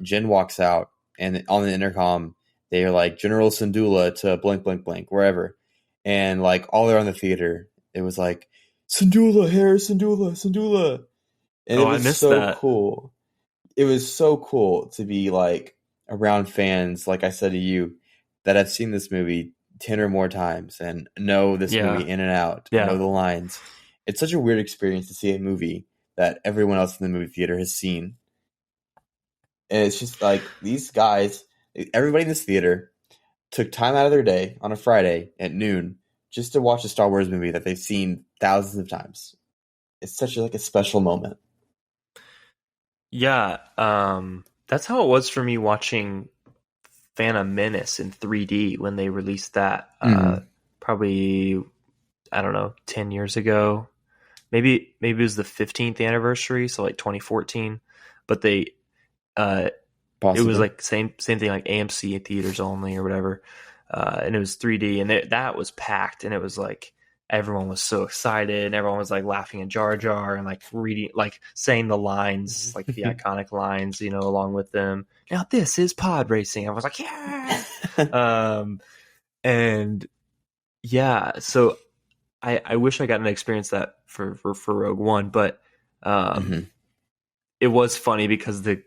Speaker 1: Jin walks out, and on the intercom, they're like, General Syndulla to blank, blank, blank, wherever. And like all around the theater, it was like, Syndulla, Hera Syndulla. And it was so cool. It was so cool to be like around fans, like I said to you, that have seen this movie 10 or more times and know this movie in and out, know the lines. It's such a weird experience to see a movie that everyone else in the movie theater has seen. And it's just like these guys, everybody in this theater took time out of their day on a Friday at noon just to watch a Star Wars movie that they've seen thousands of times. It's such a special moment.
Speaker 2: Yeah, that's how it was for me watching Phantom Menace in 3D when they released that. Probably, I don't know, 10 years ago. Maybe it was the 15th anniversary, so like 2014. But they, it was like same thing, like AMC theaters only or whatever. And it was 3D, and that was packed, and it was like everyone was so excited, and everyone was like laughing at Jar Jar and like reading, like saying the lines, like the iconic lines, you know, along with them. Now this is pod racing. I was like, yeah. And yeah, so I wish I got to experience that for Rogue One, but it was funny because the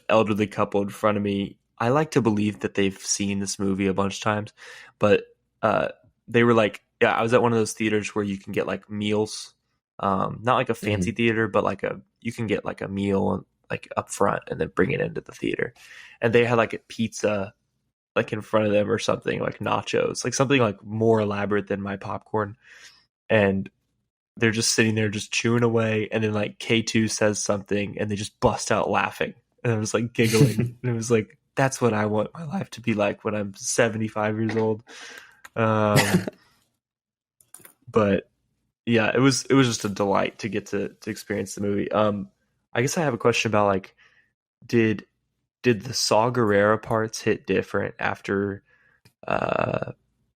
Speaker 2: elderly couple in front of me, I like to believe that they've seen this movie a bunch of times, but they were like, yeah, I was at one of those theaters where you can get like meals, not like a fancy theater, but like you can get like a meal like up front and then bring it into the theater. And they had like a pizza like in front of them or something, like nachos, like something like more elaborate than my popcorn. And they're just sitting there just chewing away. And then like K2 says something and they just bust out laughing. And I was like giggling. And it was like, that's what I want my life to be like when I'm 75 years old. But yeah, it was just a delight to get to experience the movie. I guess I have a question about like, did the Saw Gerrera parts hit different after,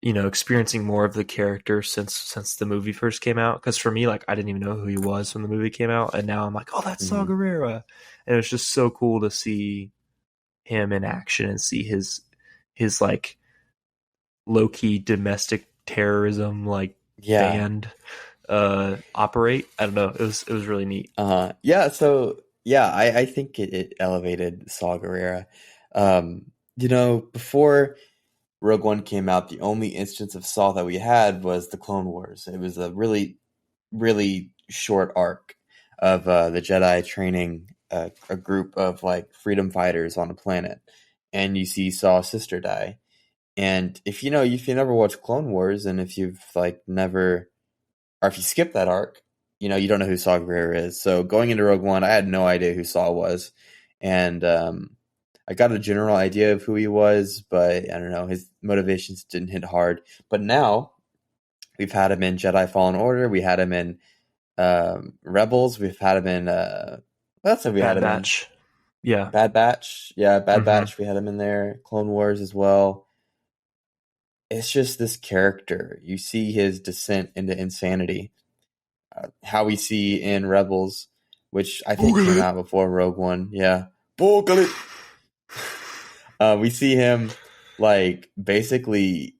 Speaker 2: experiencing more of the character since the movie first came out? Because for me, like, I didn't even know who he was when the movie came out, and now I'm like, oh, that's Saw Gerrera, and it was just so cool to see him in action and see his like low key domestic terrorism band operate. I don't know. It was really neat.
Speaker 1: So I think it elevated Saw Gerrera. Before Rogue One came out, the only instance of Saw that we had was the Clone Wars. It was a really, really short arc of the Jedi training a group of like freedom fighters on a planet, and you see Saw's sister die. And if you never watched Clone Wars, and if you've like never, or if you skip that arc, you don't know who Saw Gerrera is. So going into Rogue One, I had no idea who Saw was, and I got a general idea of who he was, but I don't know, his motivations didn't hit hard. But now we've had him in Jedi Fallen Order, we had him in Rebels, we've had him in Bad Batch. Bad Batch. Yeah, Bad Batch. We had him in there. Clone Wars as well. It's just this character. You see his descent into insanity. How we see in Rebels which I think came out before Rogue One. Yeah. Booglet. We see him like basically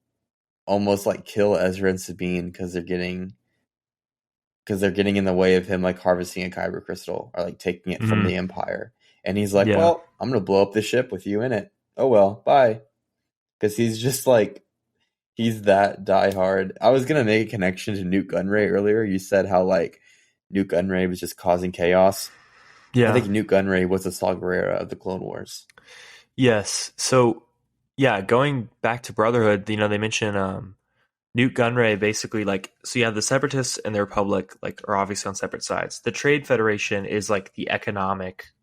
Speaker 1: almost like kill Ezra and Sabine because they're getting in the way of him like harvesting a kyber crystal or like taking it from the Empire. And he's like, well, I'm going to blow up the ship with you in it. Oh, well, bye. Because he's just like, he's that diehard. I was going to make a connection to Newt Gunray earlier. You said how like Newt Gunray was just causing chaos.
Speaker 2: Yeah.
Speaker 1: I think Newt Gunray was the Saw Gerrera of the Clone Wars.
Speaker 2: Yes. So, yeah, going back to Brotherhood, they mention Newt Gunray basically like, so you have the Separatists and the Republic like are obviously on separate sides. The Trade Federation is like the economic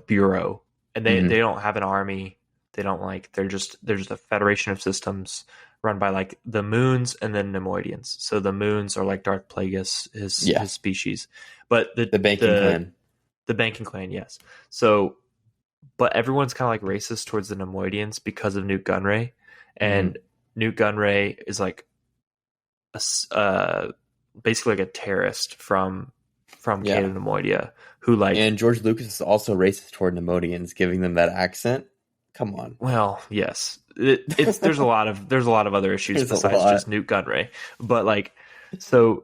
Speaker 2: bureau, and they don't have an army. They don't like, they're just a federation of systems run by like the Moons and then Nemoidians. So the Moons are like Darth Plagueis, his species, but the Banking Clan. The Banking Clan, yes. So, but everyone's kind of like racist towards the Nemoidians because of Newt Gunray, and Newt Gunray is like basically like a terrorist from Cato Nemoidia, who like,
Speaker 1: and George Lucas is also racist toward Nemoidians, giving them that accent. Come on.
Speaker 2: Well, yes, there's a lot of other issues besides just Newt Gunray, but like, so,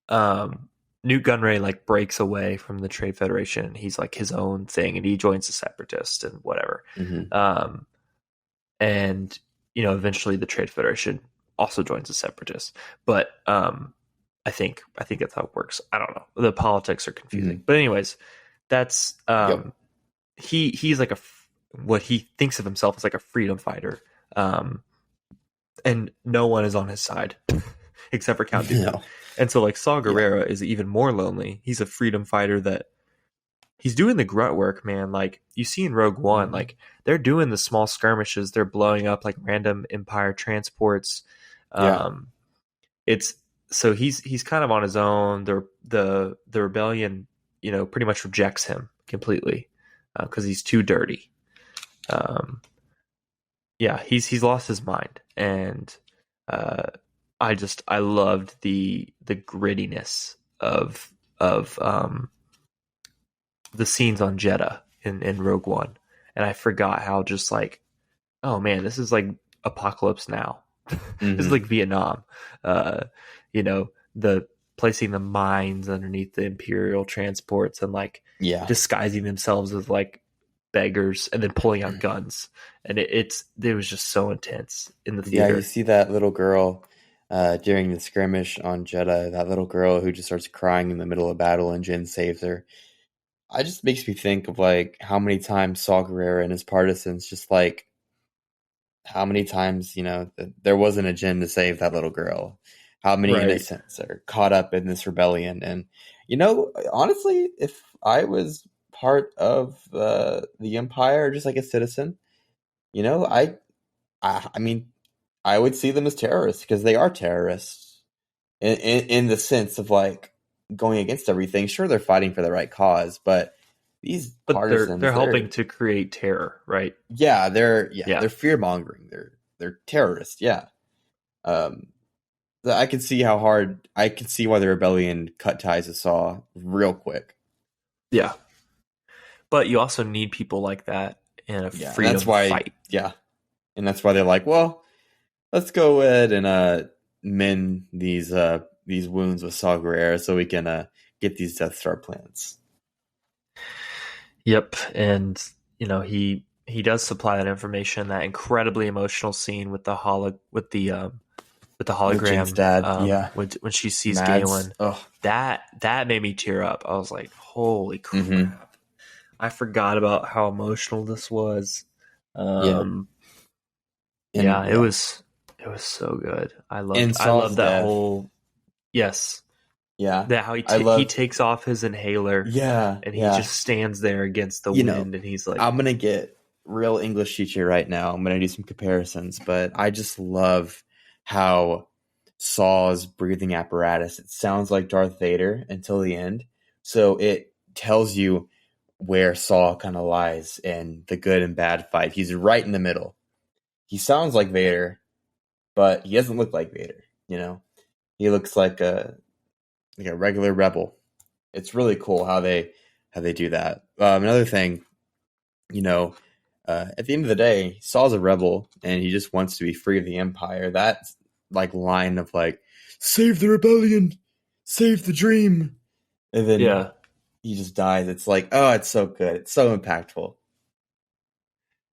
Speaker 2: Newt Gunray like breaks away from the Trade Federation. He's like his own thing, and he joins the Separatists and whatever. And eventually the Trade Federation also joins the Separatists. But I think that's how it works. I don't know. The politics are confusing. But anyways, that's he's like what he thinks of himself as like a freedom fighter. And no one is on his side except for Count Dooku. No. And so like Saw Gerrera is even more lonely. He's a freedom fighter that he's doing the grunt work, man. Like you see in Rogue One, like they're doing the small skirmishes. They're blowing up like random Empire transports. It's so he's kind of on his own. The rebellion, pretty much rejects him completely because he's too dirty. He's lost his mind, and I loved the grittiness of the scenes on Jeddah in Rogue One, and I forgot how just like, oh man, this is like apocalypse now. This is like Vietnam. The placing the mines underneath the Imperial transports and like disguising themselves as like beggars and then pulling out guns, and it was just so intense in the theater.
Speaker 1: Yeah, you see that little girl during the skirmish on Jeddah, that little girl who just starts crying in the middle of battle and Jyn saves her. It just makes me think of like how many times Saw Gerrera and his partisans just like how many times there wasn't a Jyn to save that little girl. How many innocents are caught up in this rebellion? And honestly, if I was part of the Empire, just like a citizen, I mean, I would see them as terrorists because they are terrorists in the sense of like going against everything. Sure, they're fighting for the right cause, but partisans,
Speaker 2: they're helping to create terror, right?
Speaker 1: Yeah, they're fear mongering. They're terrorists. Yeah. I can see why the rebellion cut ties with Saw real quick.
Speaker 2: Yeah. But you also need people like that in a freedom fight.
Speaker 1: Yeah. And that's why they're like, well, let's go ahead and mend these wounds with Saw Gerrera so we can get these Death Star plans.
Speaker 2: Yep. And he does supply that information, that incredibly emotional scene with the hologram,
Speaker 1: dad,
Speaker 2: when she sees
Speaker 1: Mads.
Speaker 2: Galen.
Speaker 1: Oh.
Speaker 2: That made me tear up. I was like, holy crap. I forgot about how emotional this was. It was so good. I love that whole that how he takes off his inhaler and he just stands there against the wind and he's like,
Speaker 1: I'm gonna get real English teacher right now. I'm gonna do some comparisons, but I just love how Saw's breathing apparatus, it sounds like Darth Vader until the end, so it tells you where Saw kind of lies in the good and bad fight. He's right in the middle. He sounds like Vader, but he doesn't look like Vader. He looks like a like a regular rebel. It's really cool how they do that. Another thing, at the end of the day, Saul's a rebel and he just wants to be free of the Empire. That like line of like, save the rebellion, save the dream, and then he just dies. It's like, oh, it's so good. It's so impactful.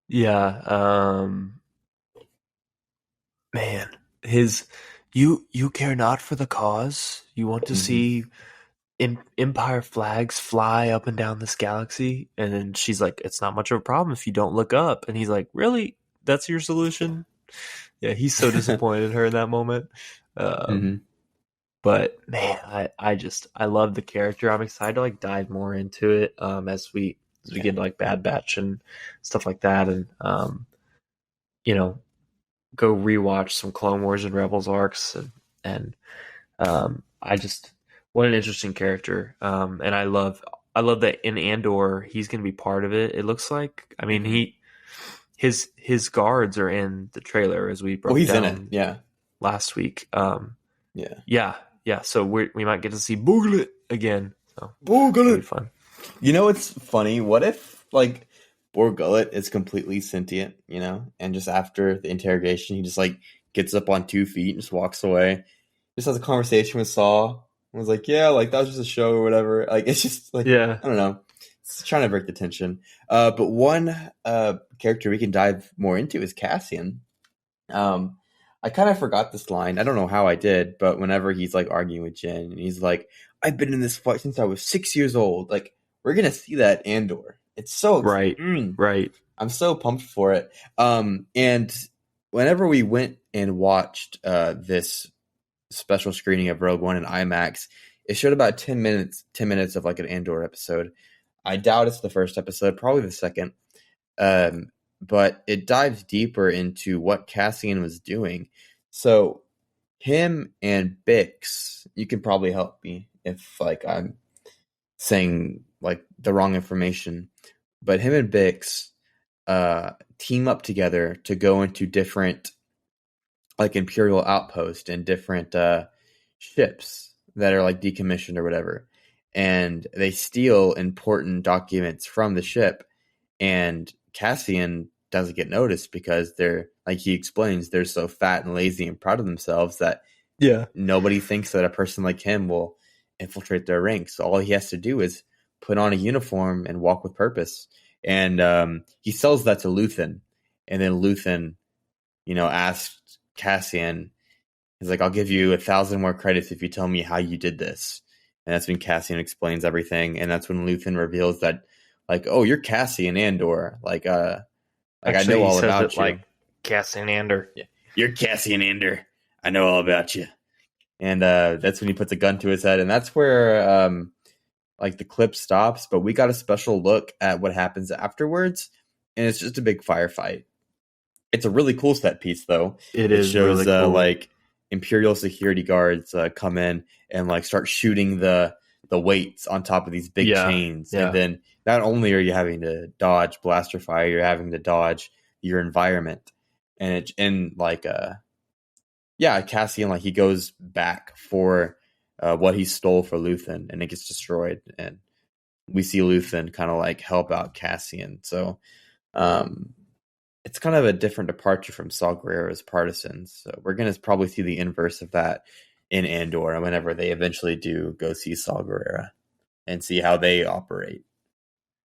Speaker 2: Yeah. Man, you care not for the cause. You want to see Empire flags fly up and down this galaxy, and then she's like, "It's not much of a problem if you don't look up." And he's like, "Really? That's your solution?" Yeah, he's so disappointed in her in that moment. But man, I love the character. I'm excited to like dive more into it as we get like Bad Batch and stuff like that, and go rewatch some Clone Wars and Rebels arcs, and what an interesting character. And I love that in Andor he's going to be part of it. It looks like, I mean, his guards are in the trailer as we broke down
Speaker 1: in it,
Speaker 2: last week. Yeah. So we might get to see Booglet again. So
Speaker 1: Booglet,
Speaker 2: be fun.
Speaker 1: It's funny. What if like Booglet is completely sentient, and just after the interrogation, he just like gets up on 2 feet and just walks away. Just has a conversation with Saul. And was like, yeah, like that was just a show or whatever. Like it's just like, I don't know. It's trying to break the tension. But one character we can dive more into is Cassian. I kind of forgot this line. I don't know how I did, but whenever he's like arguing with Jen and he's like, I've been in this fight since I was 6 years old. Like we're going to see that Andor. It's so
Speaker 2: right.
Speaker 1: I'm so pumped for it. And whenever we went and watched this special screening of Rogue One in IMAX, it showed about 10 minutes of like an Andor episode. I doubt it's the first episode, probably the second. But it dives deeper into what Cassian was doing. So him and Bix, you can probably help me if like I'm saying like the wrong information, but him and Bix team up together to go into different like Imperial outposts and different ships that are like decommissioned or whatever. And they steal important documents from the ship, and Cassian doesn't get noticed because they're, like he explains, they're so fat and lazy and proud of themselves that nobody thinks that a person like him will infiltrate their ranks. So all he has to do is put on a uniform and walk with purpose. And he sells that to Luthen, and then Luthen, asks Cassian, he's like, I'll give you 1,000 more credits if you tell me how you did this. And that's when Cassian explains everything, and that's when Luthen reveals that, like, oh, you're Cassian Andor. Actually, I know all about you.
Speaker 2: Like Cassian Andor.
Speaker 1: Yeah. You're Cassian Andor. I know all about you. And that's when he puts a gun to his head, and that's where like the clip stops. But we got a special look at what happens afterwards, and it's just a big firefight. It's a really cool set piece, though.
Speaker 2: It shows really cool.
Speaker 1: Like Imperial security guards come in and like start shooting the weights on top of these big chains, and then not only are you having to dodge blaster fire, you're having to dodge your environment, and Cassian, like, he goes back for what he stole for Luthen, and it gets destroyed, and we see Luthen kind of like help out Cassian. So it's kind of a different departure from Saw Gerrera's partisans. So we're going to probably see the inverse of that in Andor whenever they eventually do go see Saw Gerrera and see how they operate.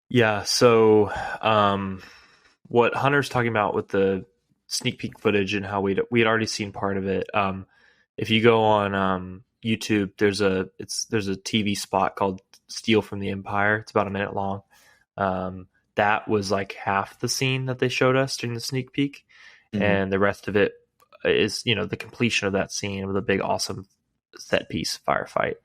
Speaker 2: Yeah, so what Hunter's talking about with the sneak peek footage and how we had already seen part of it. If you go on YouTube, there's a TV spot called "Steal from the Empire." It's about a minute long. That was like half the scene that they showed us during the sneak peek, and the rest of it is the completion of that scene with a big awesome set piece firefight.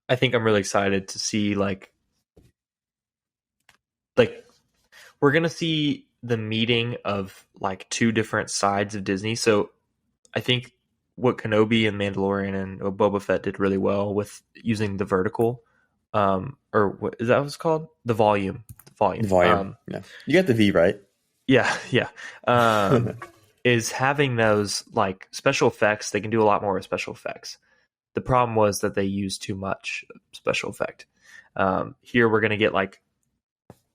Speaker 2: I think I'm really excited to see like we're gonna see the meeting of like two different sides of Disney. So I think what Kenobi and Mandalorian and Boba Fett did really well with using the vertical, or what is that what it's called? The volume.
Speaker 1: Yeah, you got the V right.
Speaker 2: Yeah. is having those like special effects. They can do a lot more with special effects. The problem was that they used too much special effect. Here we're going to get like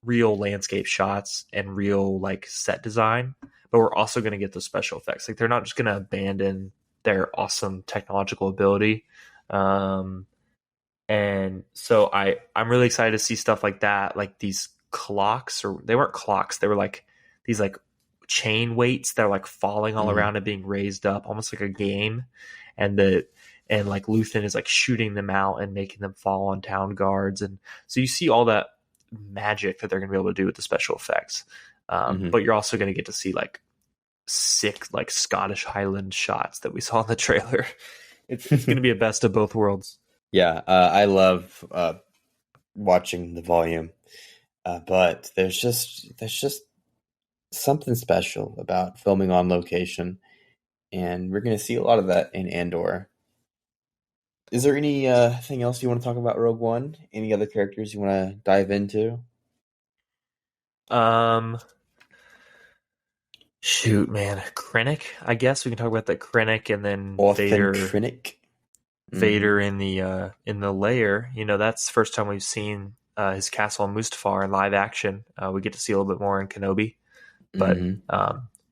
Speaker 2: real landscape shots and real like set design, but we're also going to get the special effects. Like they're not just going to abandon their awesome technological ability. And so I'm really excited to see stuff like that, like these clocks, or they weren't clocks. They were like these like chain weights that are like falling all around and being raised up, almost like a game. And like Luthen is like shooting them out and making them fall on town guards. And so you see all that magic that they're going to be able to do with the special effects. But you're also going to get to see like sick, like Scottish Highland shots that we saw in the trailer. It's going to be a best of both worlds.
Speaker 1: Yeah, I love watching the volume, but there's just something special about filming on location, and we're going to see a lot of that in Andor. Is there any thing else you want to talk about Rogue One? Any other characters you want to dive into?
Speaker 2: Shoot, man, Krennic. I guess we can talk about the Krennic, and then
Speaker 1: Vader. Krennic.
Speaker 2: Vader in the lair. You know, that's the first time we've seen his castle on Mustafar in live action. We get to see a little bit more in Kenobi, but man,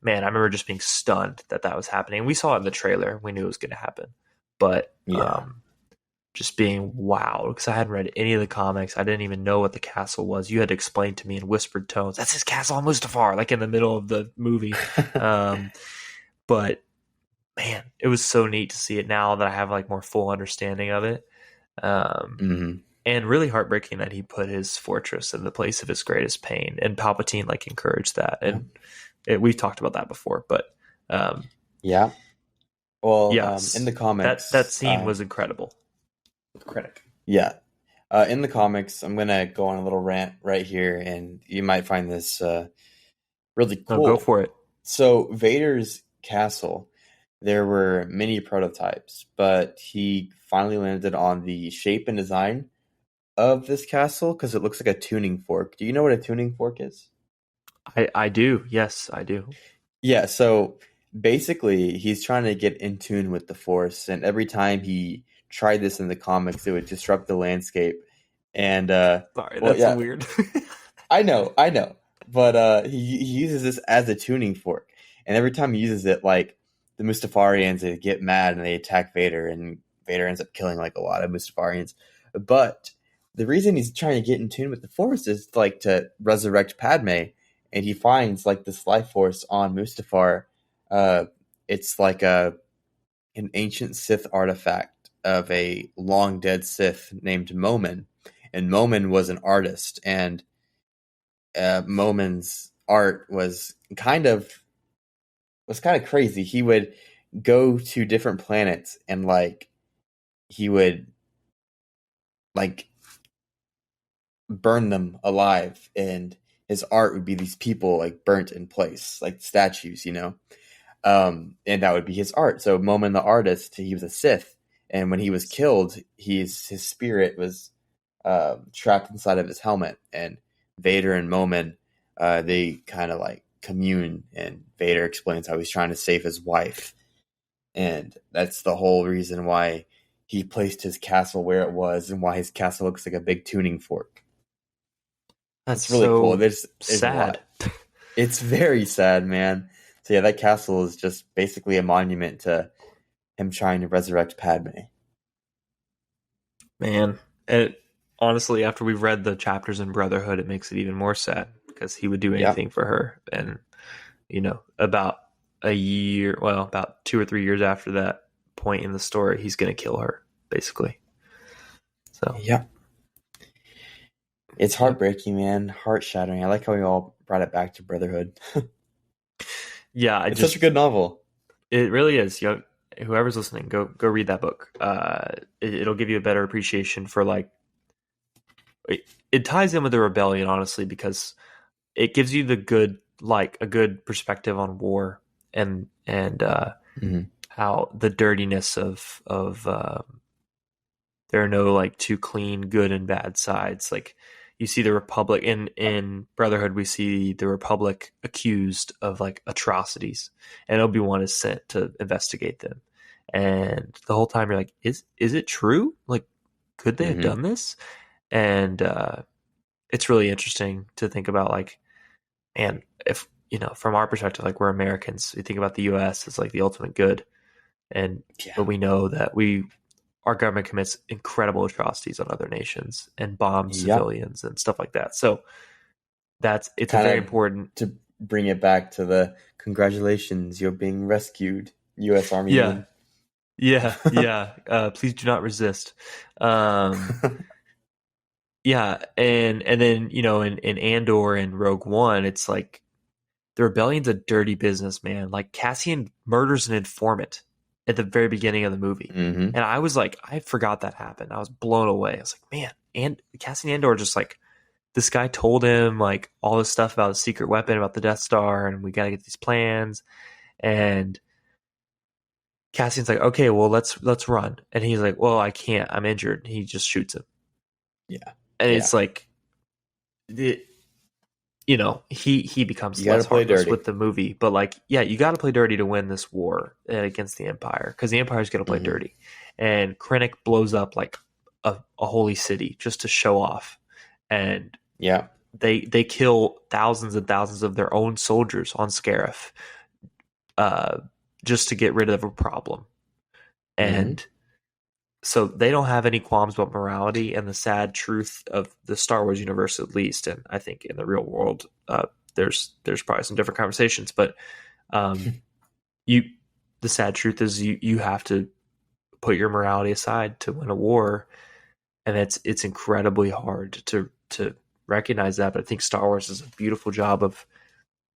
Speaker 2: I remember just being stunned that was happening. We saw it in the trailer. We knew it was going to happen, but just being wowed because I hadn't read any of the comics. I didn't even know what the castle was. You had to explain to me in whispered tones, "That's his castle on Mustafar," like in the middle of the movie. But man, it was so neat to see it now that I have like more full understanding of it. And really heartbreaking that he put his fortress in the place of his greatest pain, and Palpatine like encouraged that. And we've talked about that before, but
Speaker 1: yeah. Well, in the comics,
Speaker 2: that scene was incredible.
Speaker 1: Critic. Yeah. In the comics, I'm going to go on a little rant right here, and you might find this really cool.
Speaker 2: No, go for it.
Speaker 1: So Vader's castle, there were many prototypes, but he finally landed on the shape and design of this castle because it looks like a tuning fork. Do you know what a tuning fork is?
Speaker 2: I do. Yes, I do.
Speaker 1: Yeah, so basically he's trying to get in tune with the Force, and every time he tried this in the comics, it would disrupt the landscape. And
Speaker 2: sorry, that's weird.
Speaker 1: I know, but he uses this as a tuning fork, and every time he uses it, like the Mustafarians, they get mad and they attack Vader, and Vader ends up killing like a lot of Mustafarians. But the reason he's trying to get in tune with the Force is like to resurrect Padme, and he finds like this life force on Mustafar. It's like an ancient Sith artifact of a long dead Sith named Momin, and Momin was an artist, and Momin's art was kind of crazy. He would go to different planets and like he would like burn them alive, and his art would be these people like burnt in place, like statues, you know. And that would be his art. So Momin the artist, he was a Sith, and when he was killed, his spirit was trapped inside of his helmet, and Vader and Momin they kind of like commune, and Vader explains how he's trying to save his wife, and that's the whole reason why he placed his castle where it was, and why his castle looks like a big tuning fork.
Speaker 2: That's
Speaker 1: really
Speaker 2: so
Speaker 1: cool. There's
Speaker 2: sad.
Speaker 1: It's very sad, man. So yeah, that castle is just basically a monument to him trying to resurrect Padme.
Speaker 2: Man, honestly, after we've read the chapters in Brotherhood, it makes it even more sad because he would do anything for her. And, you know, about 2 or 3 years after that point in the story, he's going to kill her, basically. So,
Speaker 1: yeah. It's heartbreaking, man. Heart-shattering. I like how we all brought it back to Brotherhood.
Speaker 2: Yeah.
Speaker 1: It's such a good novel.
Speaker 2: It really is. You know, whoever's listening, go read that book. It'll give you a better appreciation for like it ties in with the rebellion, honestly, because it gives you a good perspective on war and how the dirtiness of there are no like two clean good and bad sides. Like you see the Republic in Brotherhood. We see the Republic accused of like atrocities, and Obi-Wan is sent to investigate them. And the whole time you're like, is it true? Like, could they have done this? And it's really interesting to think about, like, and if, from our perspective, like, we're Americans, we think about the U.S. as like the ultimate good. But we know that our government commits incredible atrocities on other nations and bombs civilians and stuff like that. So it's kind very important
Speaker 1: to bring it back to the congratulations, you're being rescued, U.S. Army.
Speaker 2: Yeah. Please do not resist. Yeah, and then in Andor and Rogue One, it's like the rebellion's a dirty business, man. Like, Cassian murders an informant at the very beginning of the movie. And I was like, I forgot that happened. I was blown away. I was like, man, and Cassian Andor just like, this guy told him like all this stuff about a secret weapon, about the Death Star, and we got to get these plans. And Cassian's like, okay, well, let's run. And he's like, well, I can't. I'm injured. He just shoots him.
Speaker 1: Yeah.
Speaker 2: And it's like, he becomes less heartless with the movie, but like, yeah, you got to play dirty to win this war against the Empire, because the Empire's going to play dirty. And Krennic blows up like a holy city just to show off, and they kill thousands and thousands of their own soldiers on Scarif, just to get rid of a problem. And so they don't have any qualms about morality and the sad truth of the Star Wars universe, at least. And I think in the real world, there's probably some different conversations, but the sad truth is you have to put your morality aside to win a war. And it's incredibly hard to recognize that. But I think Star Wars does a beautiful job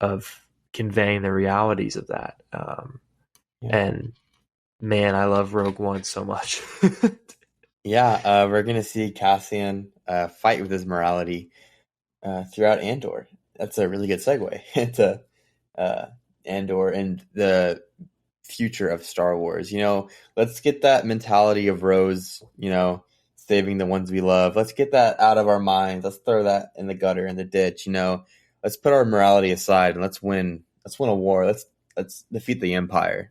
Speaker 2: of conveying the realities of that. And man, I love Rogue One so much.
Speaker 1: We're going to see Cassian fight with his morality throughout Andor. That's a really good segue into Andor and the future of Star Wars. Let's get that mentality of Rose, saving the ones we love. Let's get that out of our minds. Let's throw that in the gutter, in the ditch. Let's put our morality aside and let's win a war. Let's defeat the Empire.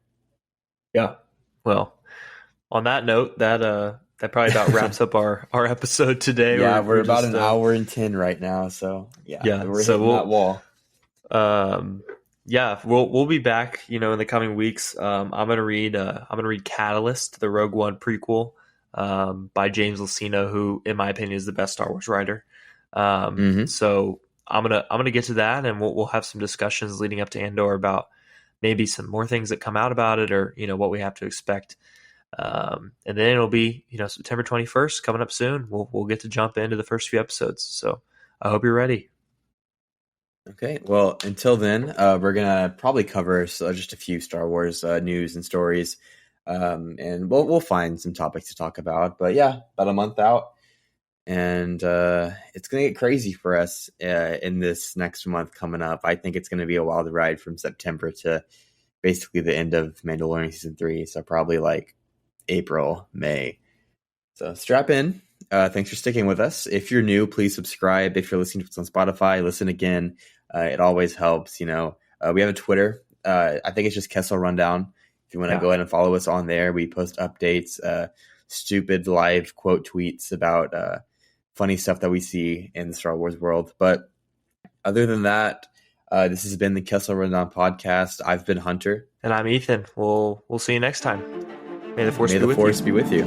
Speaker 2: Yeah. Well, on that note, that probably about wraps up our episode today.
Speaker 1: Yeah, we're about an hour and 10 right now, so we're hitting that wall.
Speaker 2: We'll be back, in the coming weeks. I'm gonna read Catalyst, the Rogue One prequel, by James Luceno, who, in my opinion, is the best Star Wars writer. So I'm gonna get to that, and we'll have some discussions leading up to Andor about maybe some more things that come out about it, or what we have to expect. And then it'll be September 21st coming up soon. We'll get to jump into the first few episodes. So I hope you're ready.
Speaker 1: Okay, well, until then, we're gonna probably cover just a few Star Wars news and stories, and we'll find some topics to talk about. But about a month out, and it's gonna get crazy for us in this next month coming up. I think it's gonna be a wild ride from September to basically the end of Mandalorian season 3. So probably like April, May. So strap in. Thanks for sticking with us. If you're new, please subscribe. If you're listening to us on Spotify, listen again. It always helps. We have a Twitter. I think it's just Kessel Rundown. If you want to go ahead and follow us on there, we post updates, stupid live quote tweets about funny stuff that we see in the Star Wars world. But other than that, this has been the Kessel Rundown Podcast. I've been Hunter.
Speaker 2: And I'm Ethan. We'll see you next time. May the Force be with you.